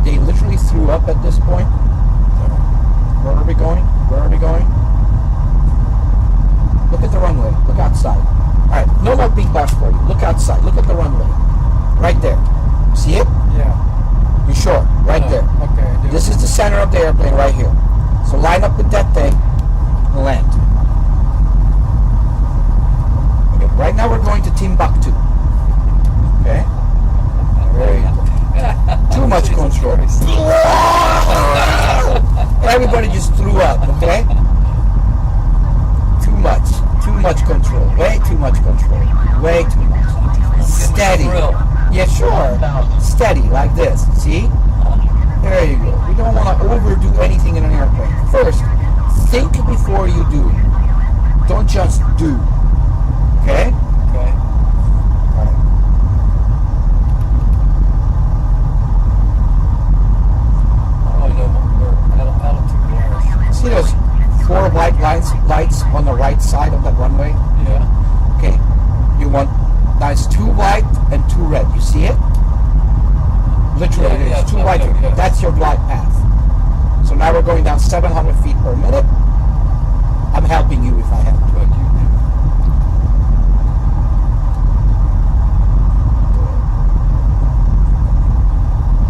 They literally threw up at this point. Where are we going? Where are we going? Look at the runway. Look outside. Alright, no more pink bars for you. Look outside. Look at the runway. Right there. See it? Yeah. You sure? Right there. Okay. This is the center of the airplane. steady, like this. See? There you go. We don't want to overdo anything in an airplane. First, think before you do. Don't just do. Okay? Okay. All right. Oh, I know we're altitude wise. See those 4 white lights on the right side of that runway? Yeah. Okay. You want that's 2 white and 2 red. You see it? Literally, Yeah, it's 2 yeah, white. okay, yeah. That's your glide path. So now we're going down 700 feet per minute. I'm helping you if I have to. Good. You.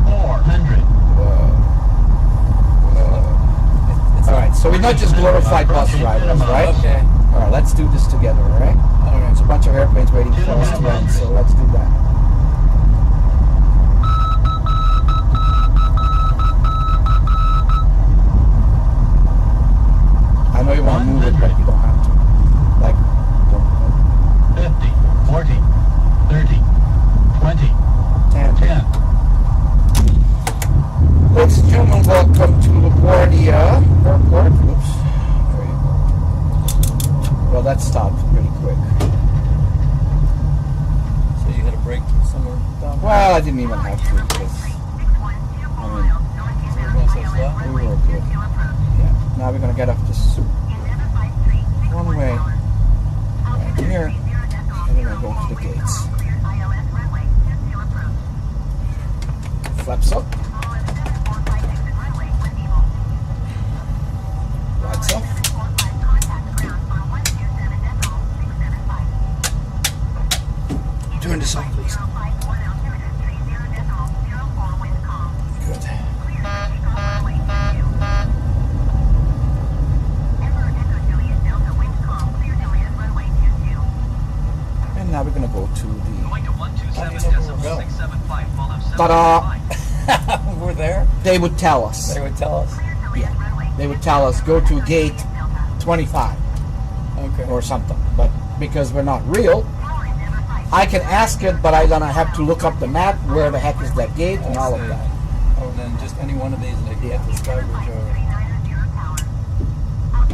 400. All right. So we're not just glorified bus drivers, right? Okay. All right. Let's do this together, all right? All right. There's a bunch of airplanes waiting for us to land, so let's do that. I know you want to move it, but you don't have to. Like, don't. 50, 40, 30, 20, 10. 10. Ladies and gentlemen, welcome to LaGuardia Airport. Oops. There you go. Well, that stopped pretty quick. So you had a break somewhere down there? Well, I didn't even have to because, So we're going so slow? we were good. Yeah. Now we're going to get off this one way right here, and then we're going to the gates. Flaps up. Lights off. Turn this off, please. Good. And now we're going to go to the... Going to How do you know where we're going? 127.675, follow Ta-da! We're there? They would tell us. They would tell us? Yeah. They would tell us, go to gate 25 Okay. or something. But because we're not real, I can ask it, but I'm going to have to look up the map, where the heck is that gate, and all of that. Oh, and then just any one of these and they can get the Skybridge over.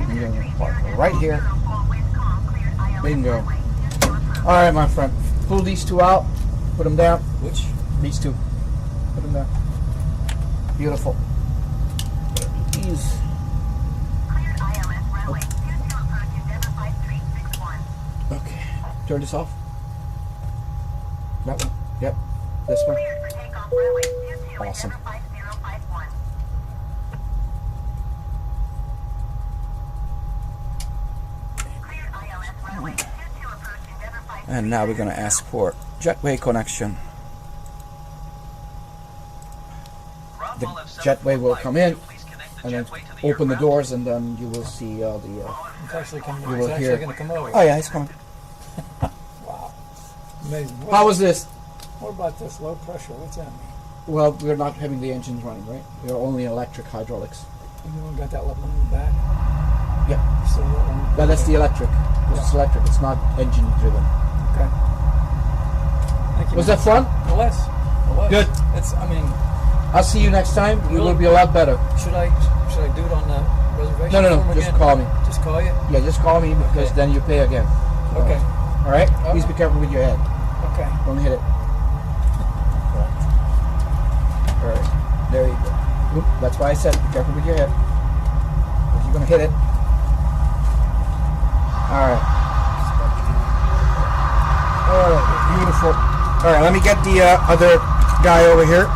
And you're going to park right here. Bingo. All right, my friend. Pull these 2 out. Put them down. Which? These 2. Put them down. Beautiful. These. Okay. Turn this off. That one. Yep. This one. Awesome. And now we're going to ask for jetway connection. The jetway will come in and then open the doors, and then you will see all the... It's actually coming. You It's will actually hear... going to come over. Oh yeah, it's coming. Wow. Amazing. How was this? What about this low pressure? What's that mean? Well, we're not having the engines running, right? We're only electric hydraulics. You don't got that level in the back? Yeah. So, But that's the electric. This is electric. It's not engine driven. Okay. Thank you. Was that fun? It was. It was. Good. It's, I mean, I'll see you next time. You will Really? be a lot better. should I do it on the reservation? No, no, no. form Just again? call me. Just call you? Yeah, just call me because Okay. then you pay again. Okay. All right? Please be careful with your head. Okay. Don't hit it. All right. There you go. Oop, that's why I said be careful with your head. If you're going to hit it. All right. All right. Beautiful. All right. Let me get the other guy over here.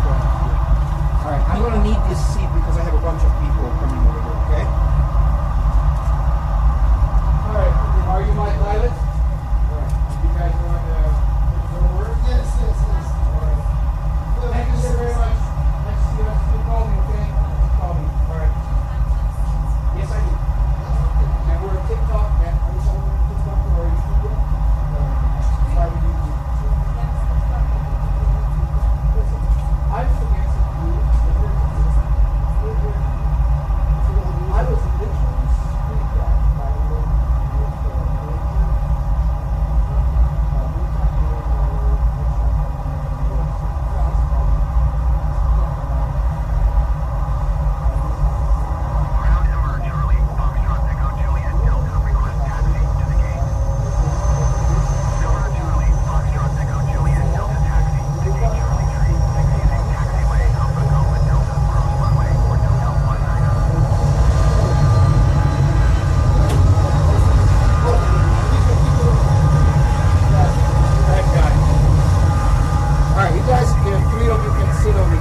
All right. I'm going to need this seat because I have a bunch of people coming over here, okay? All right. Are you my pilot? All right. You guys want to take over? Yes, yes, yes. All right. Thank you so very much. Nice to see you. You call me, okay? Call me. All right. Yes, I do. And we're TikTok, man. Are you celebrating TikTok or are you YouTube?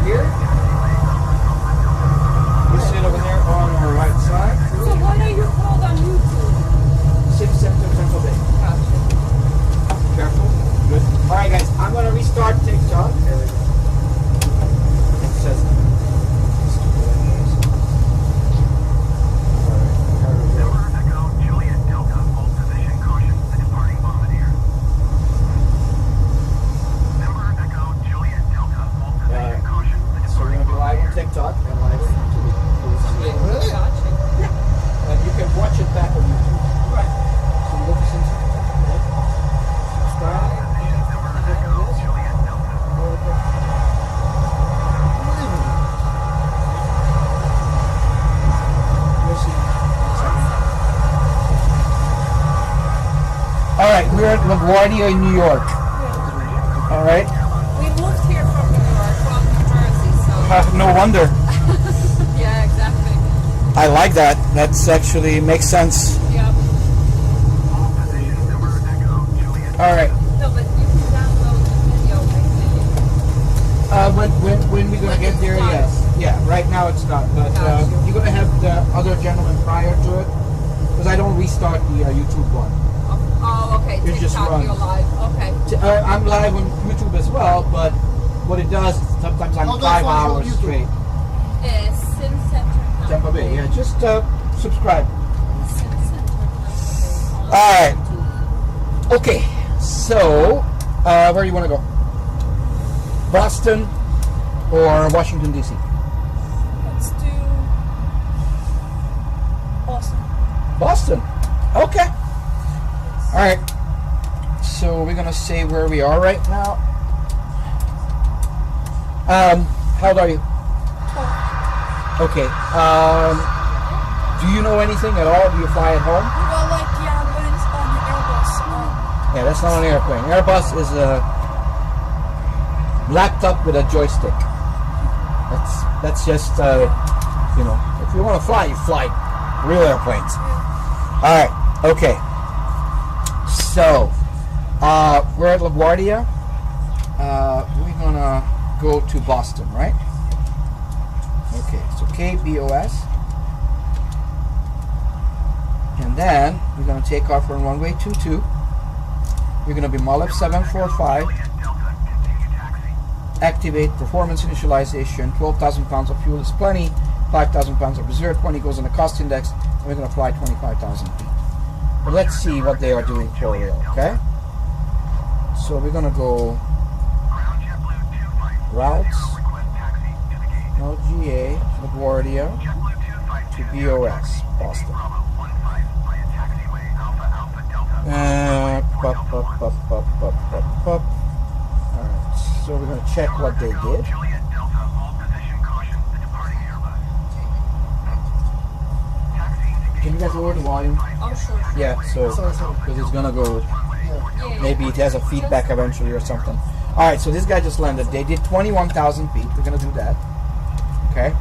here. We sit over there on our right side. So what are you called on YouTube? City Center, Tampa Bay. Careful. Good. All right, guys. I'm gonna restart TikTok. There we go. It says. All right. Here we go. Echo, Juliet Delta, hold position, caution, the departing bombardier. Member Echo, Juliet Delta, hold position, caution, the So we're departing gonna be live on TikTok and live on YouTube. Really? Yeah. And you can watch it back on YouTube. Right. So look at some subscribe. All right, we're at LaGuardia in New York. All right. We moved here from New York, from New Jersey, so. No wonder. Yeah, exactly. I like that. That's actually makes sense. Yep. All right. No, but you can download the video When we're gonna get there, yes. Yeah. Right now it's not, but Got you. you're gonna have the other gentleman prior to it, because I don't restart the YouTube one. Oh, okay. It just TikTok, runs. you're live. Okay. I'm live on YouTube as well, but what it does, sometimes I'm 5 hours straight. Sin Center. Tampa Bay. Yeah, just subscribe. Sin Center. All right. Okay. So, where do you want to go? Boston or Washington D.C.? Let's do Boston. Boston. Okay. All right. So we're gonna say where we are right now. How old are you? 12. Okay. Do you know anything at all? Do you fly at home? Well, like, yeah, but it's on the Airbus. Yeah, that's not an airplane. Airbus is a laptop with a joystick. That's just you know, if you want to fly, you fly real airplanes. All right. Okay. So we're at LaGuardia. We're gonna go to Boston, right? Okay. So KBOS, and then we're gonna take off on runway 22. You're gonna be MOLEP 745. Activate performance initialization. 12,000 pounds of fuel is plenty. 5,000 pounds of reserve. 20 goes in the cost index, and we're going to fly 25,000 feet. But let's see what they are doing for real, okay? So we're going to go routes, LGA, LaGuardia to BOS, Boston. Alright, so we're going to check what they did. Can you guys lower the volume? Oh, sure. Yeah, so because it's gonna go. Maybe it has a feedback eventually or something. All right, so this guy just landed. They did 21,000 feet. We're gonna do that. Okay.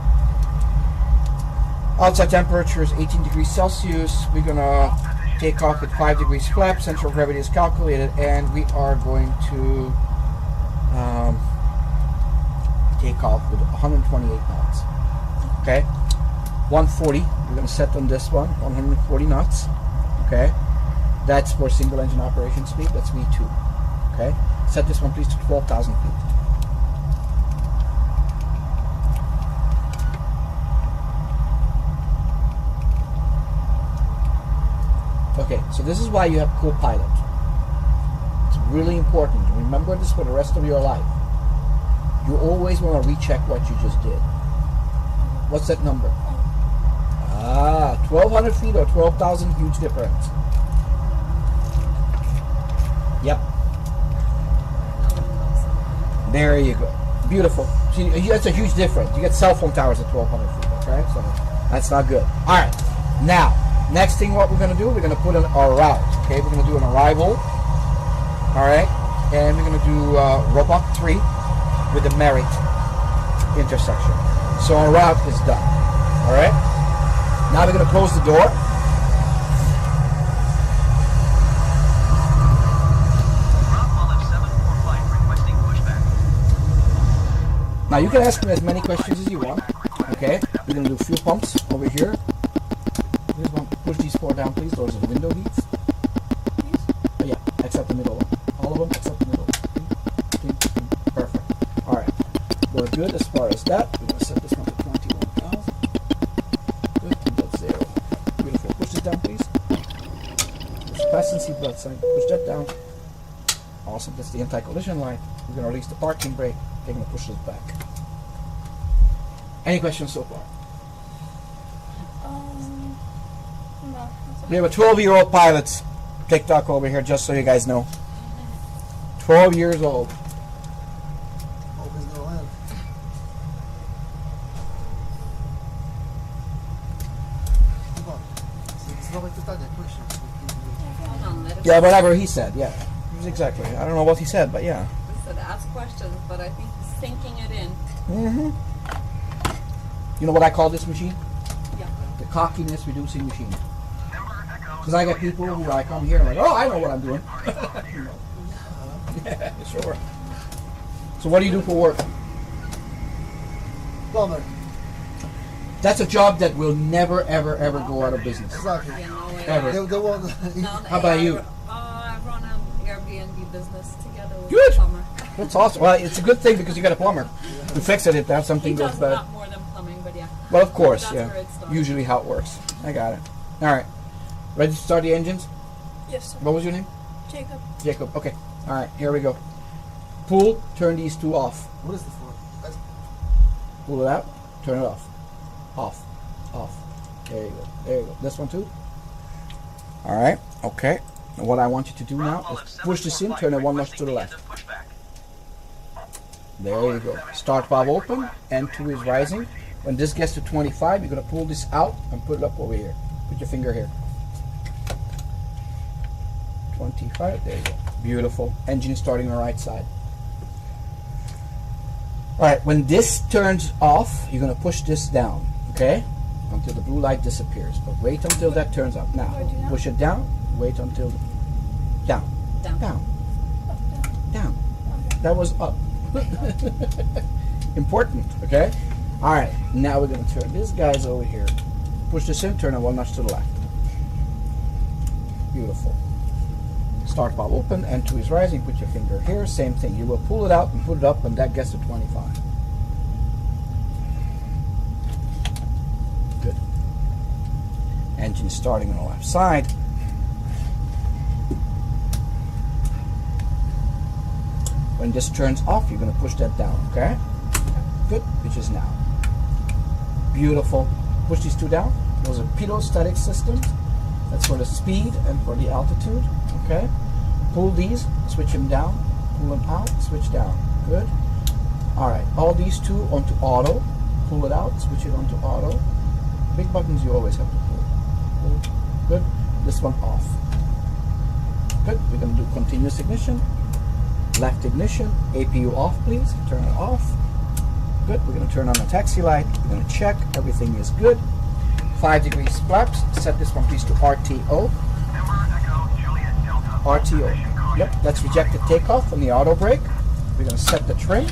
Outside temperature is 18 degrees Celsius. We're gonna take off with 5 degrees flap. Central gravity is calculated, and we are going to take off with 128 knots. Okay. 140, we're going to set on this one, 140 knots, okay? That's for single engine operation speed, that's V2, okay? Set this one please to 12,000 feet. Okay, so this is why you have co-pilot. It's really important. Remember this for the rest of your life. You always want to recheck what you just did. What's that number? 1,200 feet or 12,000, huge difference. Yep. There you go. Beautiful. See, that's a huge difference. You get cell phone towers at 1,200 feet, okay? So that's not good. All right. Now, next thing what we're going to do, we're going to put in our route, okay? We're going to do an arrival, all right? And we're going to do Robot 3 with the Merritt intersection. So our route is done, all right? Now we're going to close the door. Now you can ask me as many questions as you want. Okay, we're gonna do fuel pumps over here. Here's one. Push these four down, please. Those are the window heats. Oh, yeah, except the middle one. All of them except the middle. Perfect. All right, we're good as far as that. We're gonna set this one to 21,000. Good. And that's 0. Beautiful. Push this down, please. Fasten seatbelt sign. Push that down. Awesome. That's the anti-collision light. We're gonna release the parking brake. They're gonna push this back. Any questions so far? No. We have a 12-year-old pilot's TikTok over here, just so you guys know. 12 years old. Hope he's gonna live. Come on. Znowu pytanie, proszę. Hold on, let us Yeah, whatever he said. Yeah, exactly. I don't know what he said, but yeah. He said ask questions, but I think he's sinking it in. Mm-hmm. You know what I call this machine? Yeah. The cockiness reducing machine. Because I get people who I come here and like, oh, I know what I'm doing. Yeah, sure. So what do you do for work? Plumber. That's a job that will never, ever, ever go out of business. Exactly. You know, Ever. They won't. How about you? I run an Airbnb business together with Good. a plumber. That's awesome. Well, it's a good thing because you got a plumber. You fix it if He something goes does a bad. lot more than plumbing, but yeah. Well, of course, That's yeah. where it starts. Usually how it works. I got it. All right. Ready to start the engines? Yes, sir. What was your name? Jacob. Jacob. Okay. All right. Here we go. Pull. Turn these two off. What is the for? That's Pull it out. Turn it off. Off. Off. There you go. There you go. This one too. All right. Okay. And what I want you to do now is push this in. Turn it one notch to the left. There you go. Start valve open. N2 is rising. When this gets to 25, you're going to pull this out and put it up over here. Put your finger here. 25. There you go. Beautiful. Engine starting on the right side. Alright, when this turns off, you're going to push this down. Okay? Until the blue light disappears. But wait until that turns up. Now, push it down. Wait until... Down. Down. Down. Down. That was up. Important, okay? Alright, now we're going to turn this guy's over here. Push this in, turn it one notch to the left. Beautiful. Start valve open, N2 is rising, put your finger here, same thing. You will pull it out and put it up when that gets to 25. Good. Engine starting on the left side. When this turns off, you're going to push that down, okay? Good, which is now. Beautiful. Push these two down. Those are pedostatic systems. That's for the speed and for the altitude, okay? Pull these, switch them down, pull them out, switch down. Good. All right, all these two onto auto. Pull it out, switch it onto auto. Big buttons you always have to pull. Pull. Good. This one off. Good. We're going to do continuous ignition. Left ignition. APU off, please. Turn it off. Good. We're going to turn on the taxi light. We're going to check. Everything is good. 5 degrees flaps. Set this one please to RTO. RTO. Yep, let's reject the takeoff from the auto brake. We're going to set the trim.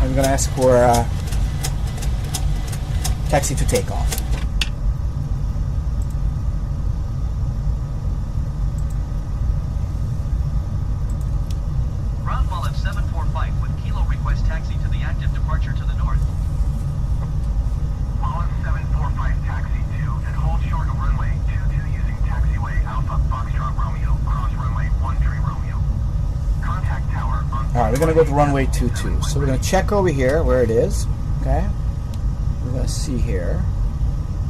I'm going to ask for taxi to take off. Ground ball at 745 with Kilo request taxi to the active departure to the north. Wallet 745 taxi 2 and hold short of runway 22 using taxiway Alpha Foxtrot Romeo, cross runway 13 Romeo. Contact tower on... Alright, we're going to go to runway 22. So we're going to check over here where it is. Okay? We're going to see here.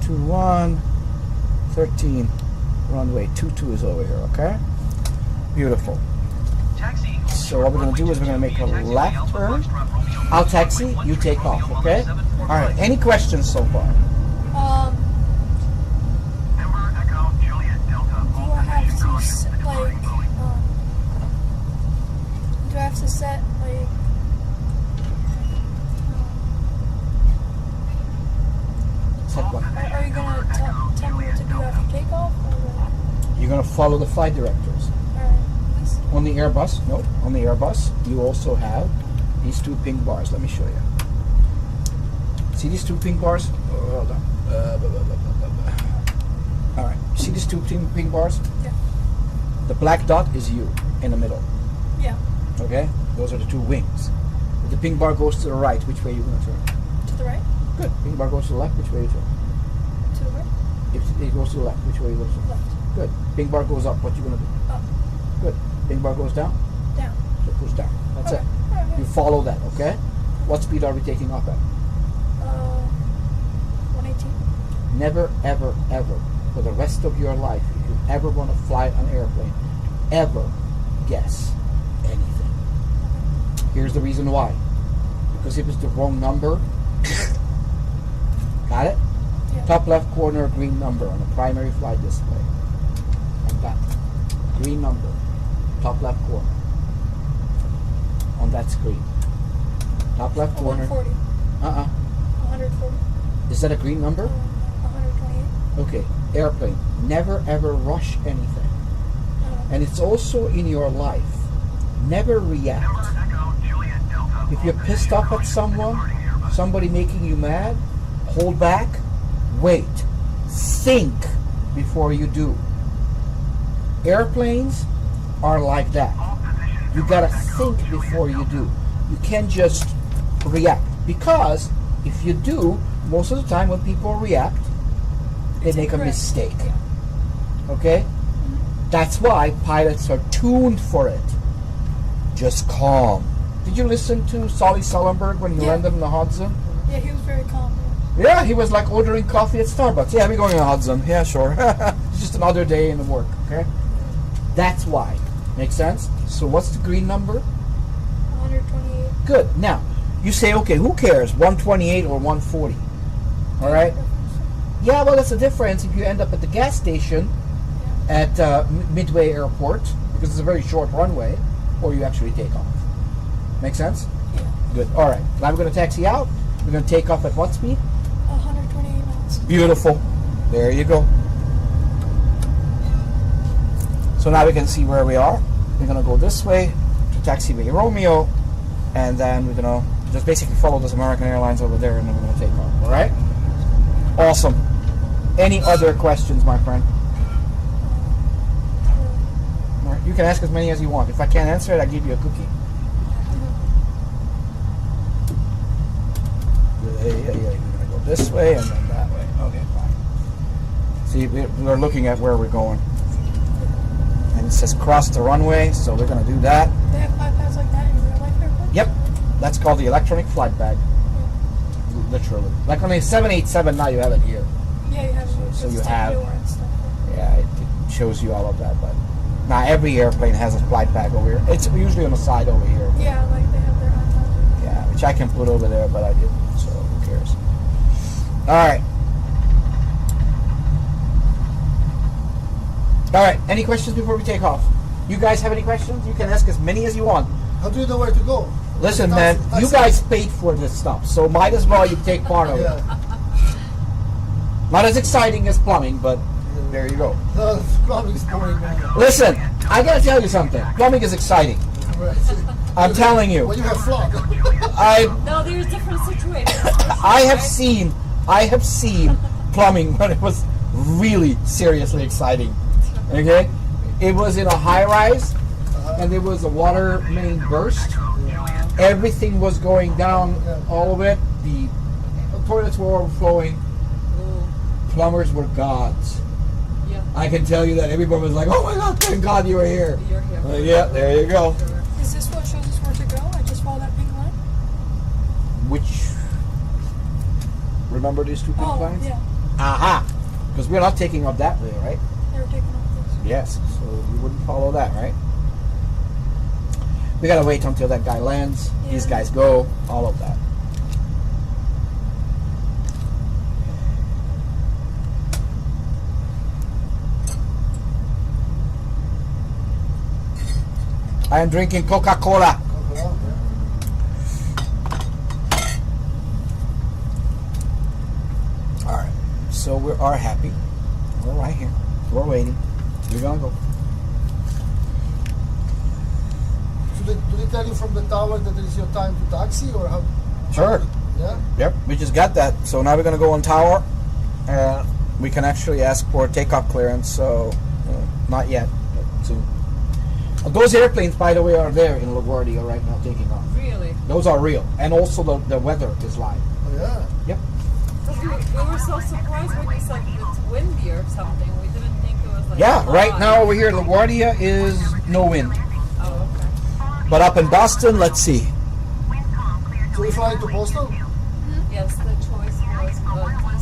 21, 13, runway 22 is over here, okay? Beautiful. Taxi. So what we're going to do is we're going to make a left turn. I'll taxi, you take off, okay? Alright, any questions so far? Ember Echo Juliet Delta. Do I have to set like Set what? are you gonna tell me what to do after takeoff? Or? You're going to follow the flight directors. This. On the Airbus, no, on the Airbus, you also have these two pink bars. Let me show you. See these two pink bars? Oh, hold on. All right. See these two pink bars? Yeah. The black dot is you in the middle. Yeah. Okay? Those are the two wings. If the pink bar goes to the right, which way are you going to turn? To the right. Good. Pink bar goes to the left, which way you turn? To the right. If it goes to the left, which way you go to? Left. Good. Pink bar goes up, what you going to do? Up. Good. Pink bar goes down? Down. So it goes down. That's Okay. it. Okay. You follow that, okay? What speed are we taking off at? 118. Never, ever, ever, for the rest of your life, if you ever want to fly an airplane, ever guess anything. Here's the reason why. Because if it's the wrong number, got it? Yeah. Top left corner, green number on the primary flight display. Like that. Green number, top left corner. On that screen. Top left corner. 140. 140. Is that a green number? 128. Okay. Airplane. Never ever rush anything. And it's also in your life. Never react. Echo Juliet Delta. If you're pissed off at someone, somebody making you mad, hold back, wait, think before you do. Airplanes are like that. You gotta think before you do. You can't just react. Because if you do, most of the time when people react, they make a Correct. mistake. Yeah. Okay? That's why pilots are tuned for it. Just calm. Did you listen to Solly Sullenberg when he Yeah. landed in the Hudson? Yeah, he was very calm. Yeah, he was like ordering coffee at Starbucks. Yeah, we're going to Hudson. Yeah, sure. It's just another day in the work, okay? That's why. Make sense? So what's the green number? 128. Good. Now, you say, okay, who cares? 128 or 140? All right? Yeah, well, that's the difference if you end up at the gas station at Midway Airport, because it's a very short runway, or you actually take off. Make sense? Yeah. Good. All right. Now we're going to taxi out. We're going to take off at what speed? 128 miles. Beautiful. There you go. So now we can see where we are. We're going to go this way to taxiway Romeo, and then we're going to just basically follow this American Airlines over there, and then we're going to take off. All right? Awesome. Any other questions, my friend? All right. You can ask as many as you want. If I can't answer it, I give you a cookie. Yeah. We're going to go this way and then that way. Okay, fine. See, we're looking at where we're going. And it says cross the runway, so we're going to do that. They have iPads like that in real life airplanes? Yep. That's called the electronic flight bag. Literally. Like on a 787 now, you have it here. Yeah, you have So it's you like have- newer and stuff. Yeah, it shows you all of that. But now every airplane has a flight bag over here. It's usually on the side over here. Yeah, like they have their iPads. Yeah, which I can put over there, but I didn't, so who cares? Alright. Alright, any questions before we take off? You guys have any questions? You can ask as many as you want. How do you know where to go? Listen, man, you guys paid for this stuff, so might as well you take part of it. Yeah. Not as exciting as plumbing, but there you go. No, plumbing is boring, man. Listen, I gotta tell you something. Plumbing is exciting. Right. I'm telling you. When you have flock. No, there's different situations. I have seen plumbing when it was really seriously exciting. Okay? It was in a high rise and there was a water main burst. Everything was going down, all of it. The toilets were overflowing. Plumbers were gods. Yeah. I can tell you that everybody was like, "Oh my God, thank God you were here." You're here. Yeah, there you go. Is this what shows us where to go? I just follow that pink line? Which, remember these two pink lines? Yeah. Aha! Because we're not taking off that way, right? They were taking off this. Yes, so we wouldn't follow that, right? We gotta wait until that guy lands, these Yeah. guys go, all of that. I am drinking Coca-Cola. Alright, so we are happy. We're right here. We're waiting. We're gonna go. Do they tell you from the tower that it is your time to taxi, or how? Sure. Yeah. Yep, we just got that. So now we're gonna go on tower. We can actually ask for takeoff clearance. So not yet, but soon. Those airplanes, by the way, are there in LaGuardia right now taking off. Really? Those are real, and also the weather is live. Oh yeah. Yep. But we were so surprised when you said it's windy or something. We didn't think it was like. Yeah, right hot. now over here, LaGuardia is no wind. Oh, okay. But up in Boston, let's see. So we flying to Boston? Yes, the choice was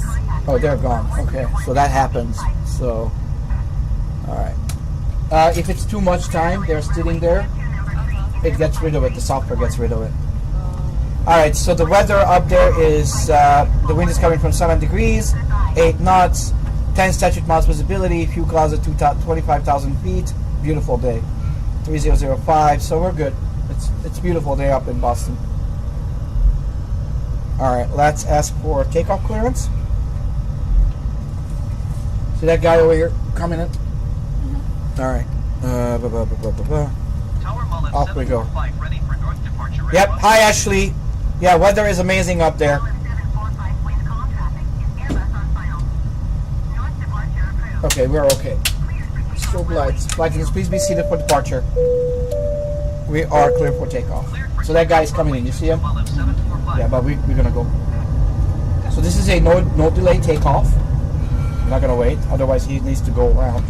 DC. Oh, they're gone. Okay, so that happens. So, all right. If it's too much time, they're sitting there. It gets rid of it. The software gets rid of it. All right. So the weather up there is the wind is coming from 7 degrees, 8 knots, 10 statute miles visibility, fuel clouds at 25,000 feet. Beautiful day. 3005. So we're good. It's a beautiful day up in Boston. All right. Let's ask for takeoff clearance. See that guy over here coming in? All right. Tower Mullet Off we go. 745 ready for north departure. Yep. Hi, Ashley. Yeah, weather is amazing up there. Okay, we're okay. Strobe lights. Flight attendants, please be seated for departure. We are clear for takeoff. So that guy is coming in. You see him? Mullet 745. Yeah, but we're gonna go. So this is a no delay takeoff. We're not gonna wait. Otherwise, he needs to go around.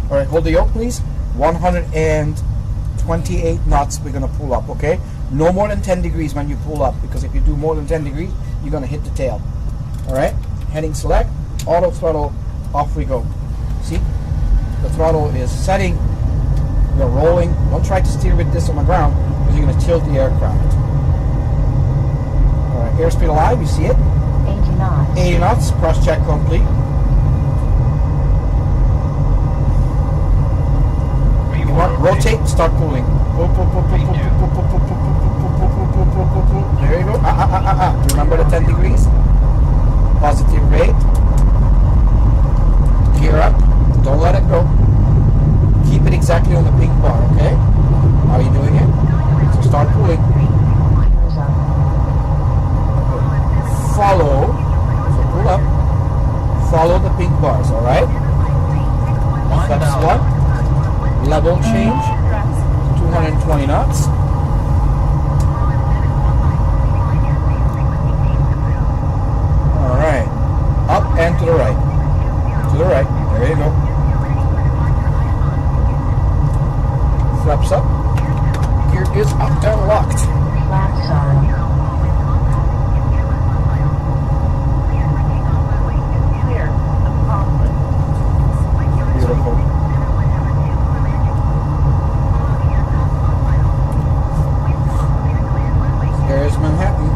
All right, hold the yoke, please. 128 knots. We're gonna pull up. Okay. No more than 10 degrees when you pull up, because if you do more than 10 degrees, you're gonna hit the tail. All right. Heading select. Auto throttle. Off we go. See, the throttle is setting. We're rolling. Don't try to steer with this on the ground, because you're gonna tilt the aircraft. All right. Airspeed alive. You see it? 80 knots. 80 knots. Cross check complete. Rotate, start pulling. There you go. Remember the 10 degrees. Positive rate. Gear up. Don't let it go. Keep it exactly on the pink bar, okay? How are you doing it? So start pulling. Follow. So pull up. Follow the pink bars, alright? That's one. Level change, 220 knots. All right, up and to the right. To the right, there you go. Flaps up. Gear is up and locked. Flat side. Clear of conflict. Beautiful. There's Manhattan.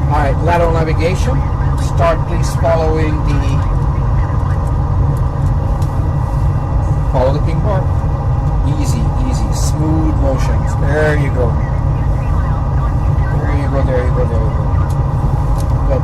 Alright, lateral navigation. Start please following follow the pink bar. Easy, easy, smooth motions. There you go. There you go, there you go, there you go. Good.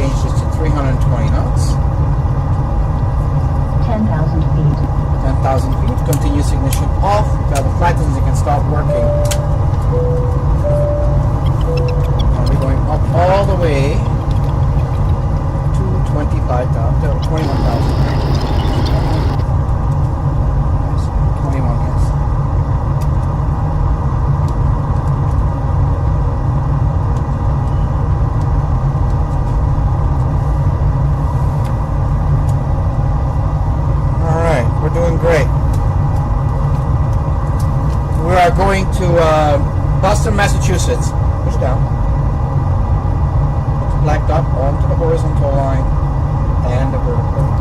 change this to 320 knots. 10,000 feet. 10,000 feet. Continuous ignition off. Now the flight attendant can start working. And we're going up all the way to 25,000, 21,000. 21, yes. We're doing great. We are going to Boston, Massachusetts. Push down. It's blacked up onto the horizontal line and the vertical.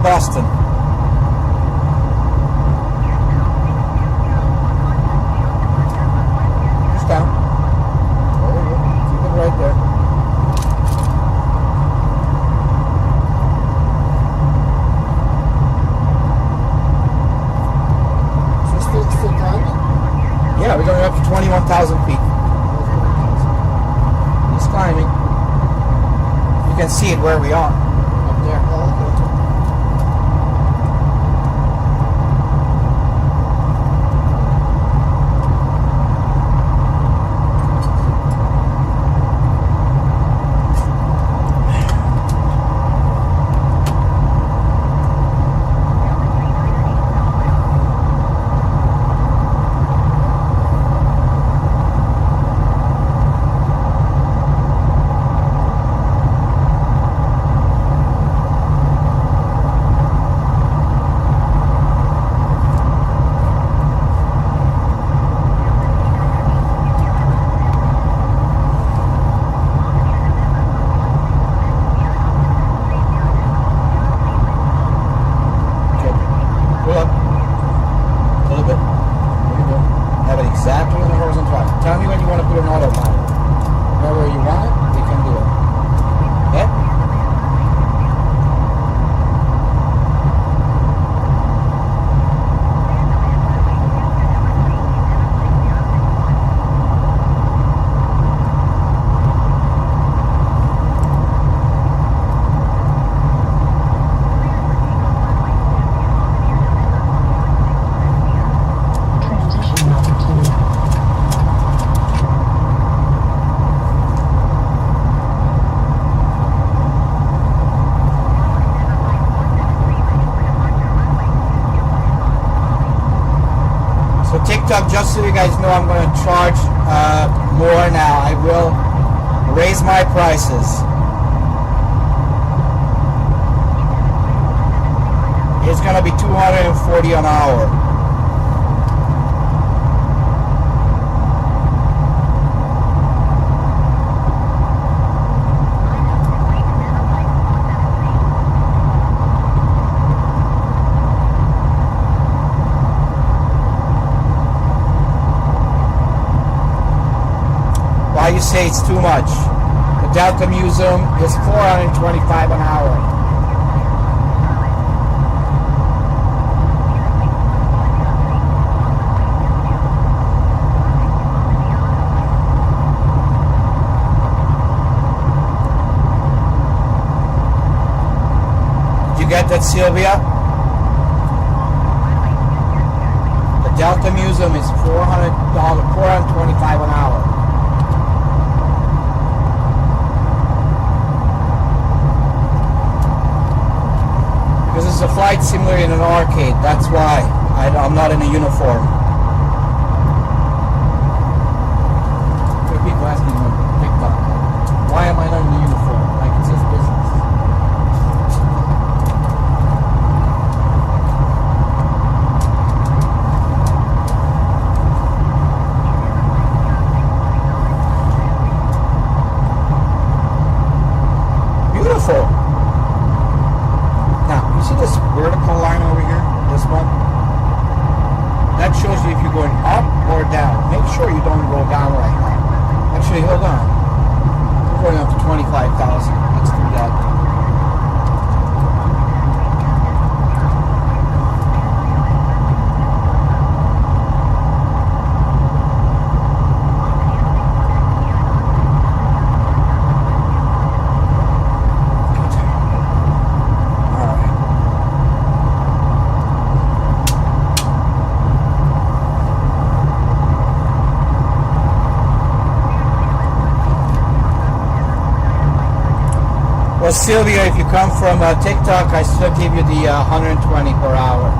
Boston. Just down. There you go. Keep it right there. So still climbing? Yeah, we're going up to 21,000 feet. He's climbing. You can see it where we are. Up there. Oh, okay. Just so you guys know, I'm going to charge more now. I will raise my prices. It's going to be $240 an hour. You say it's too much. The Delta Museum is $425 an hour. Did you get that, Sylvia? The Delta Museum is $425 an hour. It's a flight simulator in an arcade. That's why I'm not in a uniform. sure you don't go down right now. Actually, hold on. We're going up to 25,000. Let's do that. Well, Sylvia, if you come from TikTok, I still give you the 120 per hour.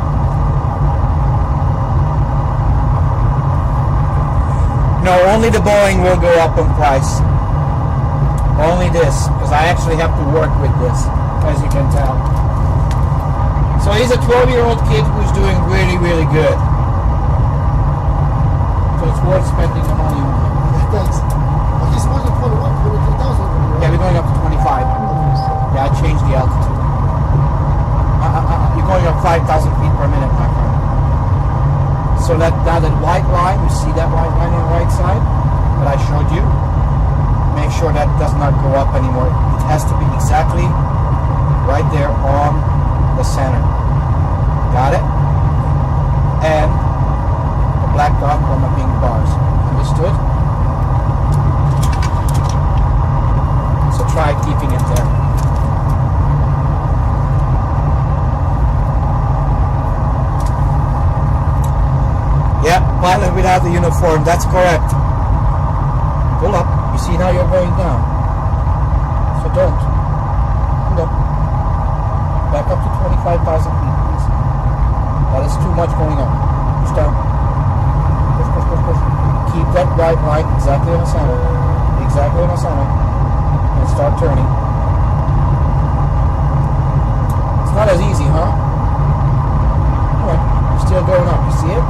No, only the Boeing will go up in price. Only this, because I actually have to work with this, as you can tell. So he's a 12-year-old kid who's doing really, really good. So it's worth spending the money on him. Thanks. But he's more than 21, 23,000. Yeah, we're going up to 25. Yeah, I changed the altitude. You're going up 5,000 feet per minute, my friend. So that white line, you see that white line on the right side that I showed you? Make sure that does not go up anymore. It has to be exactly right there on the center. Got it? And the black dot on the pink bars. Understood? So try keeping it there. Yeah, pilot without the uniform, that's correct. Pull up. You see now you're going down. So don't. Pull up. Back up to 25,000 feet, please. That is too much going up. Push down. Push, push, push, push. Keep that right line exactly in the center. Exactly in the center. And start turning. It's not as easy, huh? Come on. You're still going up. You see it?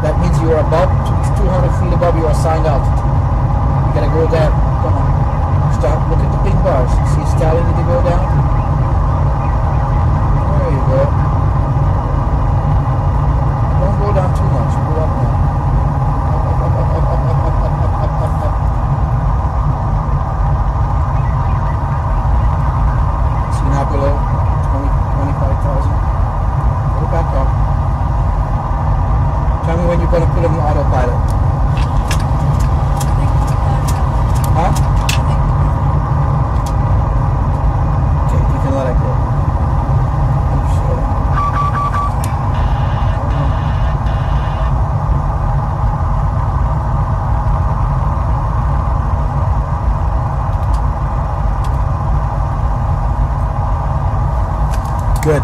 That means you are above 200 feet above your assigned altitude. You gotta go down. Come on. Stop. Look at the pink bars. See it's telling you to go down? There you go. Don't go down too much. Go up now. Up, up, up, up, up, up, up, up, up, up, up. See now below 25,000. Go back up. Tell me when you're going to put it in autopilot. Huh? Okay, you can let it go. Good.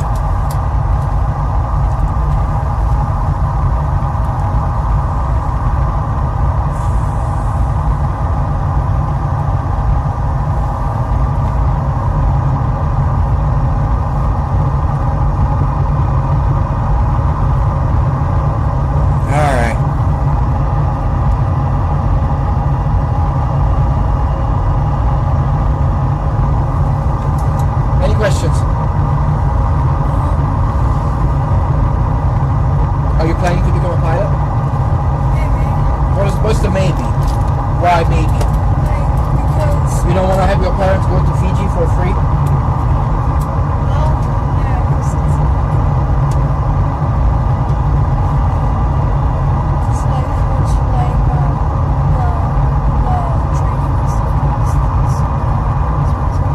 Questions? Are you planning to become a pilot? Maybe. What's the maybe? Why maybe? Because. You don't want to have your parents go to Fiji for free? Well, yeah, because it's like which like the training and stuff.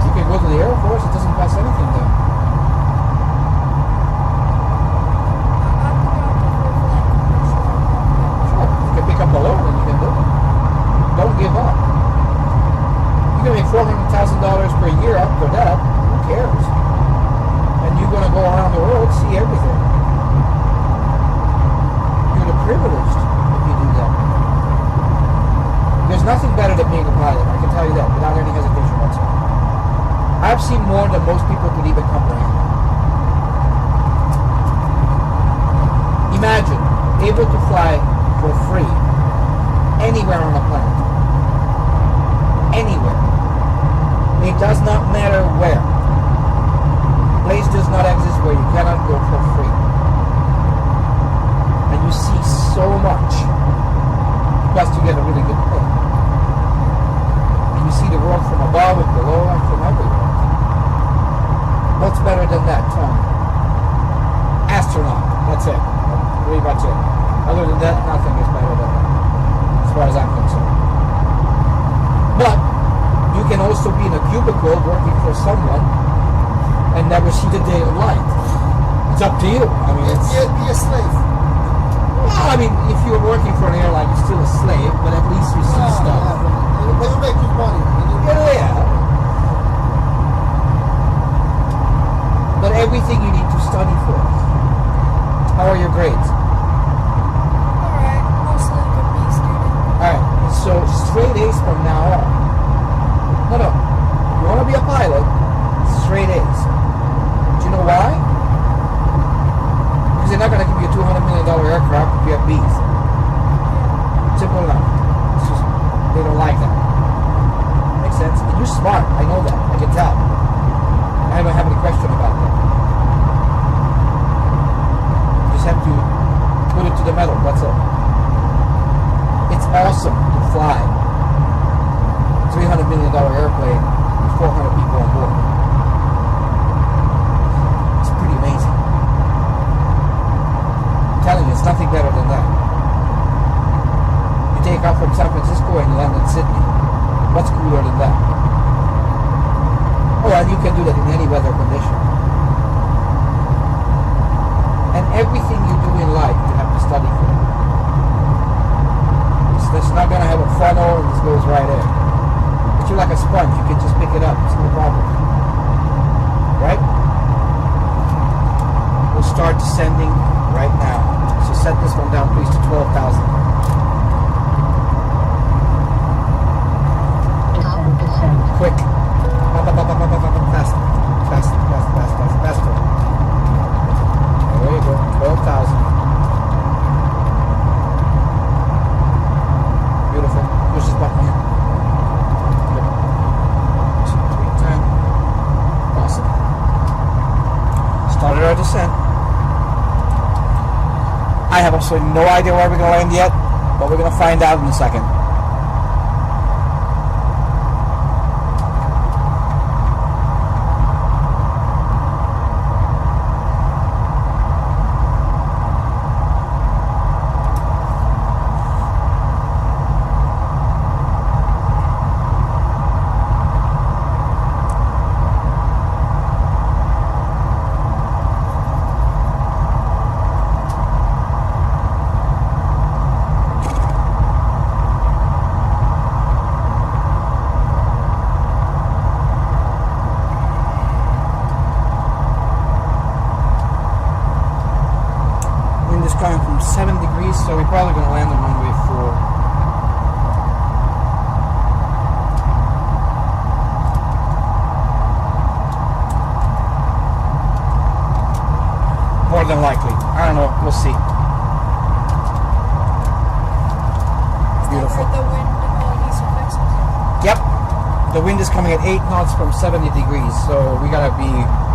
You can go to the Air Force. It doesn't cost anything there. Sure, you can pick up a loan and you can do it. Don't give up. You can make $400,000 per year after that. Who cares? And you're going to go around the world, see everything. You're the privileged if you do that. There's nothing better than being a pilot. I can tell you that without any hesitation whatsoever. I've seen more than most people could even comprehend. Imagine able to fly for free anywhere on the planet. Anywhere. It does not matter where. Place does not exist where you cannot go for free. And you see so much. plus you get a really good pay. And you see the world from above and below and from everywhere. What's better than that? Tell me. Astronaut. That's it. Pretty much it. Other than that, nothing is better than that, as far as I'm concerned. But you can also be in a cubicle working for someone and never see the day of light. It's up to you. I mean, it's... Be a slave. Well, I mean, if you're working for an airline, you're still a slave, but at least you see stuff. But you make good money. Yeah. But everything you need to study for. How are your grades? Alright, mostly a good B student. Alright, so straight A's from now on. No. You want to be a pilot? Straight A's. Do you know why? Because they're not going to give you a $200 million aircraft if you have B's. Simple enough. It's just, they don't like that. Makes sense? And you're smart. I know that. I can tell. I don't have any question about that. You just have to put it to the metal. That's it. It's awesome to fly a $300 million airplane with 400 people on board. It's pretty amazing. I'm telling you, it's nothing better than that. You take off from San Francisco and you land in Sydney. What's cooler than that? Oh, and you can do that in any weather condition. And everything you do in life, you have to study for. It's not going to have a funnel and this goes right in. But you're like a sponge. You can just pick it up. It's no problem. Right? We'll start descending right now. So set this one down, please, to 12,000. Descend. Quick. Faster. Faster. There you go. 12,000. Beautiful. Push this button here. Good. 2, 3, 10. Awesome. Started our descent. I have absolutely no idea where we're going to land yet, but we're going to find out in a second. Coming from 7 degrees, so we're probably going to land on runway 4. More than likely. I don't know. We'll see. Beautiful. The wind east of Texas. Yep. The wind is coming at 8 knots from 70 degrees, so we got to be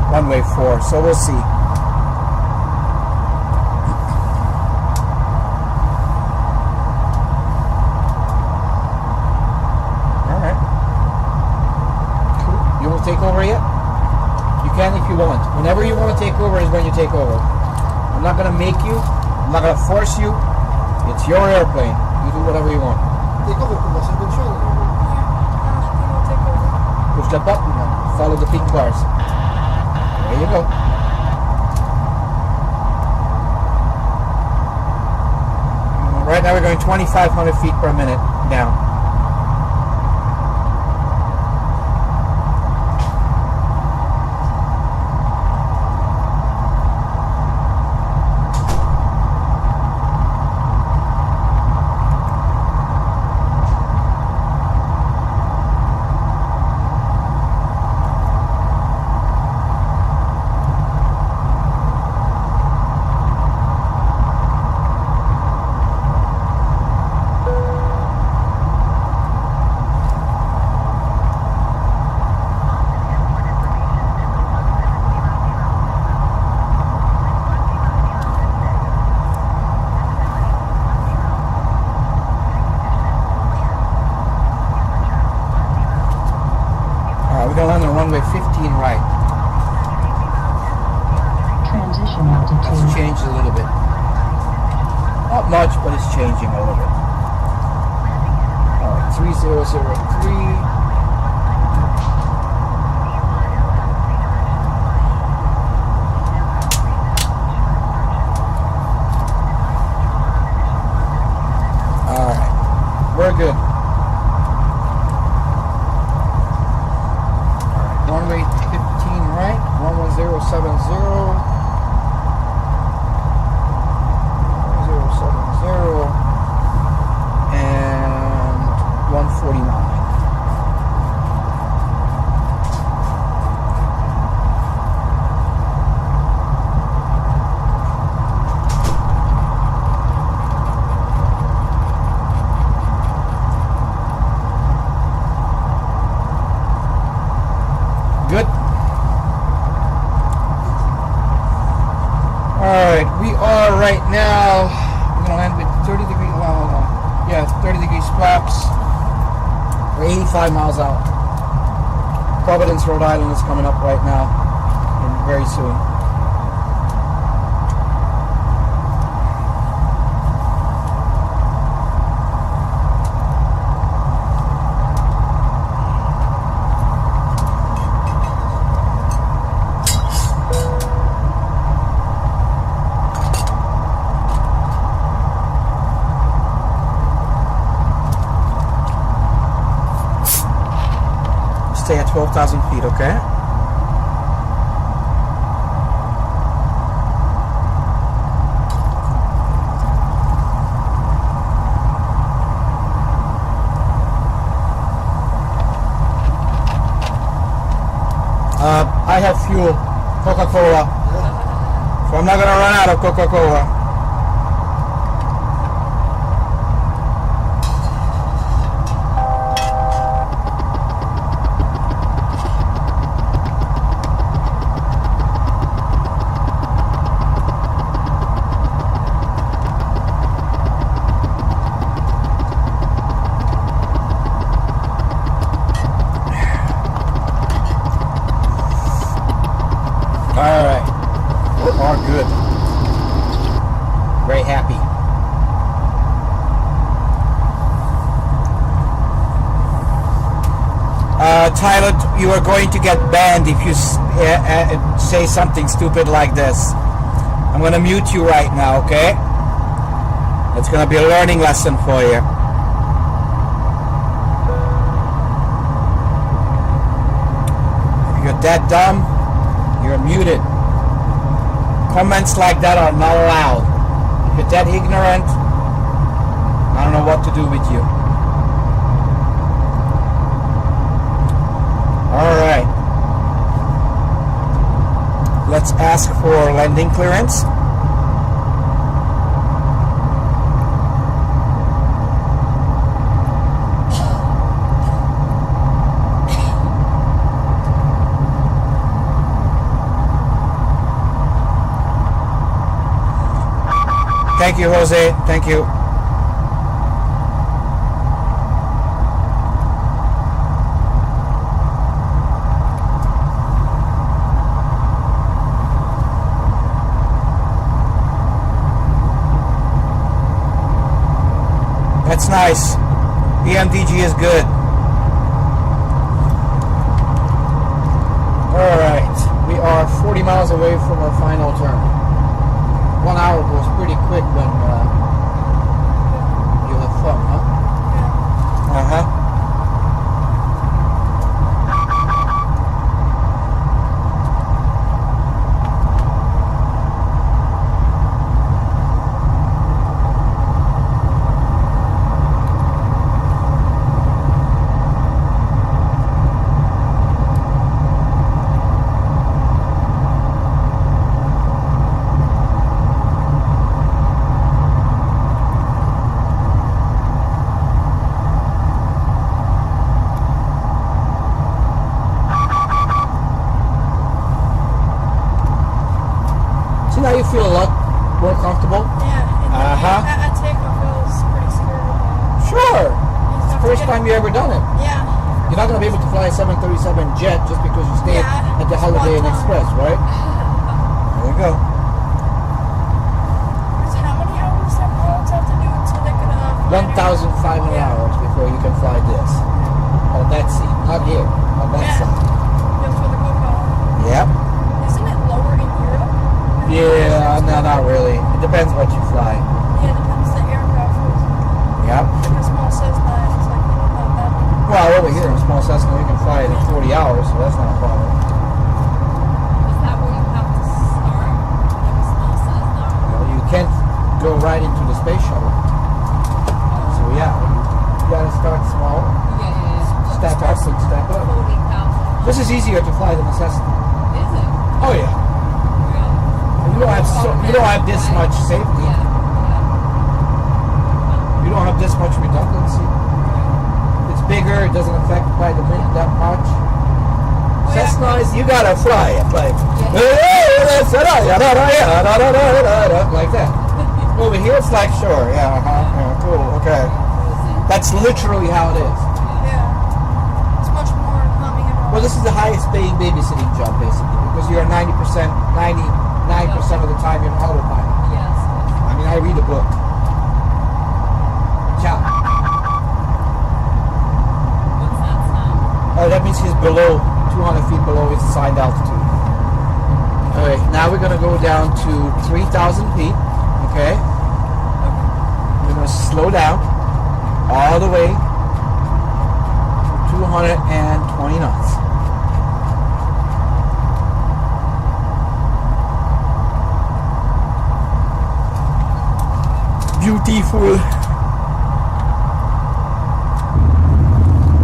runway 4. So we'll see. Take over yet? You can if you want. Whenever you want to take over is when you take over. I'm not going to make you. I'm not going to force you. It's your airplane. You do whatever you want. Take over con la sovvenzione. Take over. Push that button now. Follow the pink bars. There you go. Right now we're going 2,500 feet per minute down. gonna land on runway 15 right. Transition That's altitude. changed a little bit. Not much, but it's changing a little bit. Alright, 3003. We're good. Alright, runway 15 right, 11070. 1070 and 149. Good. Alright, we are right now, we're going to land with 30 degree, yeah, 30 degrees flaps. We're 85 miles out. Providence, Rhode Island is coming up right now, and very soon. Stay at 12,000 feet, okay? I have fuel, Coca-Cola. So I'm not gonna run out of Coca-Cola. Alright, we are good. Very happy. Tyler, you are going to get banned if you say something stupid like this. I'm going to mute you right now, okay? It's going to be a learning lesson for you. If you're that dumb, you're muted. Comments like that are not allowed. If you're that ignorant, I don't know what to do with you. Alright. Let's ask for landing clearance. Thank you, Jose. Thank you. That's nice. EMDG is good. Alright. We are 40 miles away from our final turn. 1 hour goes pretty quick when you have fun, huh? Uh-huh. Now you feel a lot more comfortable? Yeah. At takeoff, I was pretty scared. Sure. It's the first time you ever done it. Yeah. You're not going to be able to fly a 737 jet just because you stayed Yeah, at the just Holiday Inn one time. Express, right? There you go. So how many hours have pilots have to do until they can fly? 1,500 Yeah. hours before you can fly this. On that seat. Not here. On that Yeah. side. That's for the co-pilot. Yep. Isn't it lower in Europe? Yeah, no, not really. It depends what you fly. Yeah, it depends the aircraft. Yep. Like a small Cessna, it's like not that. Well, over here in small Cessna, you can fly it in 40 hours, so that's not a problem. Is that where you have to start? Like a small Cessna? Well, you can't go right into the space shuttle. So yeah, you gotta start small, Yeah. step up and step up. 40,000. This is easier to fly than a Cessna. Is it? Oh yeah. Really? You don't have this much safety. Yeah. You don't have this much redundancy. It's bigger. It doesn't affect by the wind that much. Cessna is you gotta fly it like like that. Over here it's like sure, yeah, cool, okay. That's literally how it is. Yeah. It's much more calming and all. Well, this is the highest paying babysitting job basically because you're 99% of the time you're an autopilot. Yes. I mean, I read a book. Ciao. What's that sound? Oh, that means he's below 200 feet below his assigned altitude. Alright, now we're gonna go down to 3,000 feet. Okay. We're gonna slow down all the way to 220 knots. Beautiful.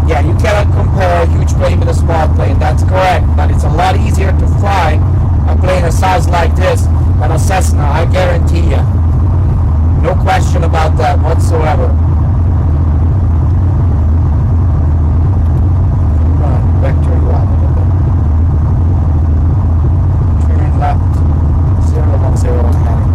Yeah, you cannot compare a huge plane with a small plane. That's correct. But it's a lot easier to fly a plane a size like this than a Cessna. I guarantee you. No question about that whatsoever. I'm gonna vector you out a little bit. Turn left. 010 heading.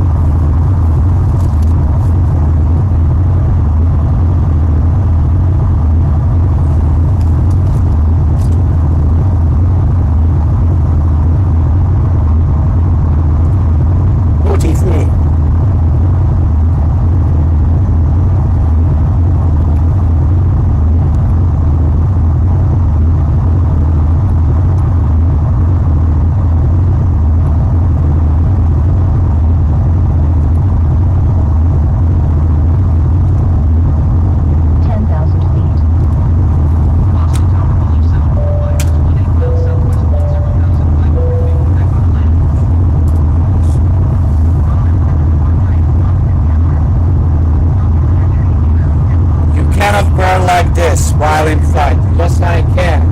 While in flight. Yes, I can.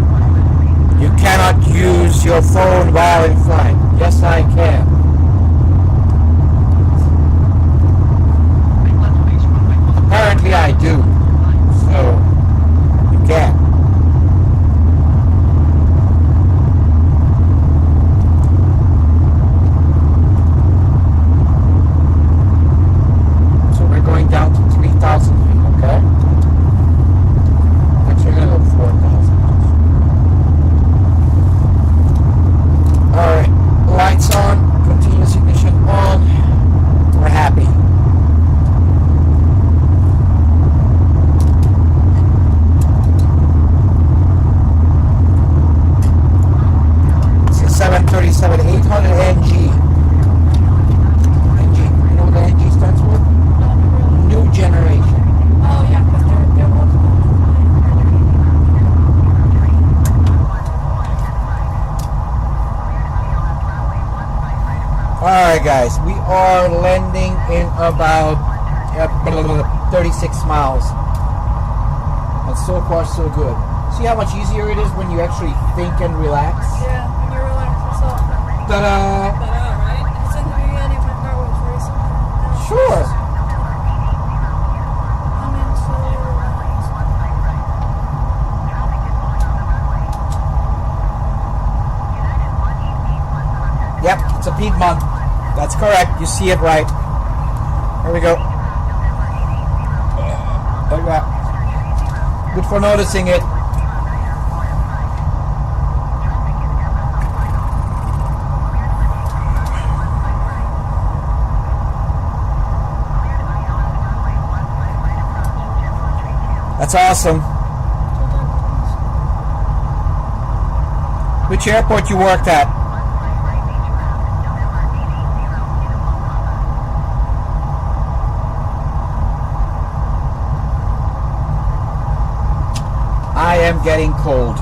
You cannot use your phone while in flight. Yes, I can. Apparently I do. So, you can. So we're going down to 3,000 feet, okay? Actually, I'm going to go 4,000. Alright, lights on, continuous ignition on. We're happy. It's a 737 800 NG. NG, you know what the NG stands for? New generation. Oh, yeah, because they're multiple. Alright guys, we are landing in about 36 miles. And so far so good. See how much easier it is when you actually think and relax? Yeah, when you relax yourself. Ta-da! Right? It's in the beginning when car was racing. Sure! And then slowly relax. Yep, it's a Piedmont. That's correct. You see it right. Here we go. Like that. Good for noticing it. That's awesome. Which airport you worked at? I am getting cold.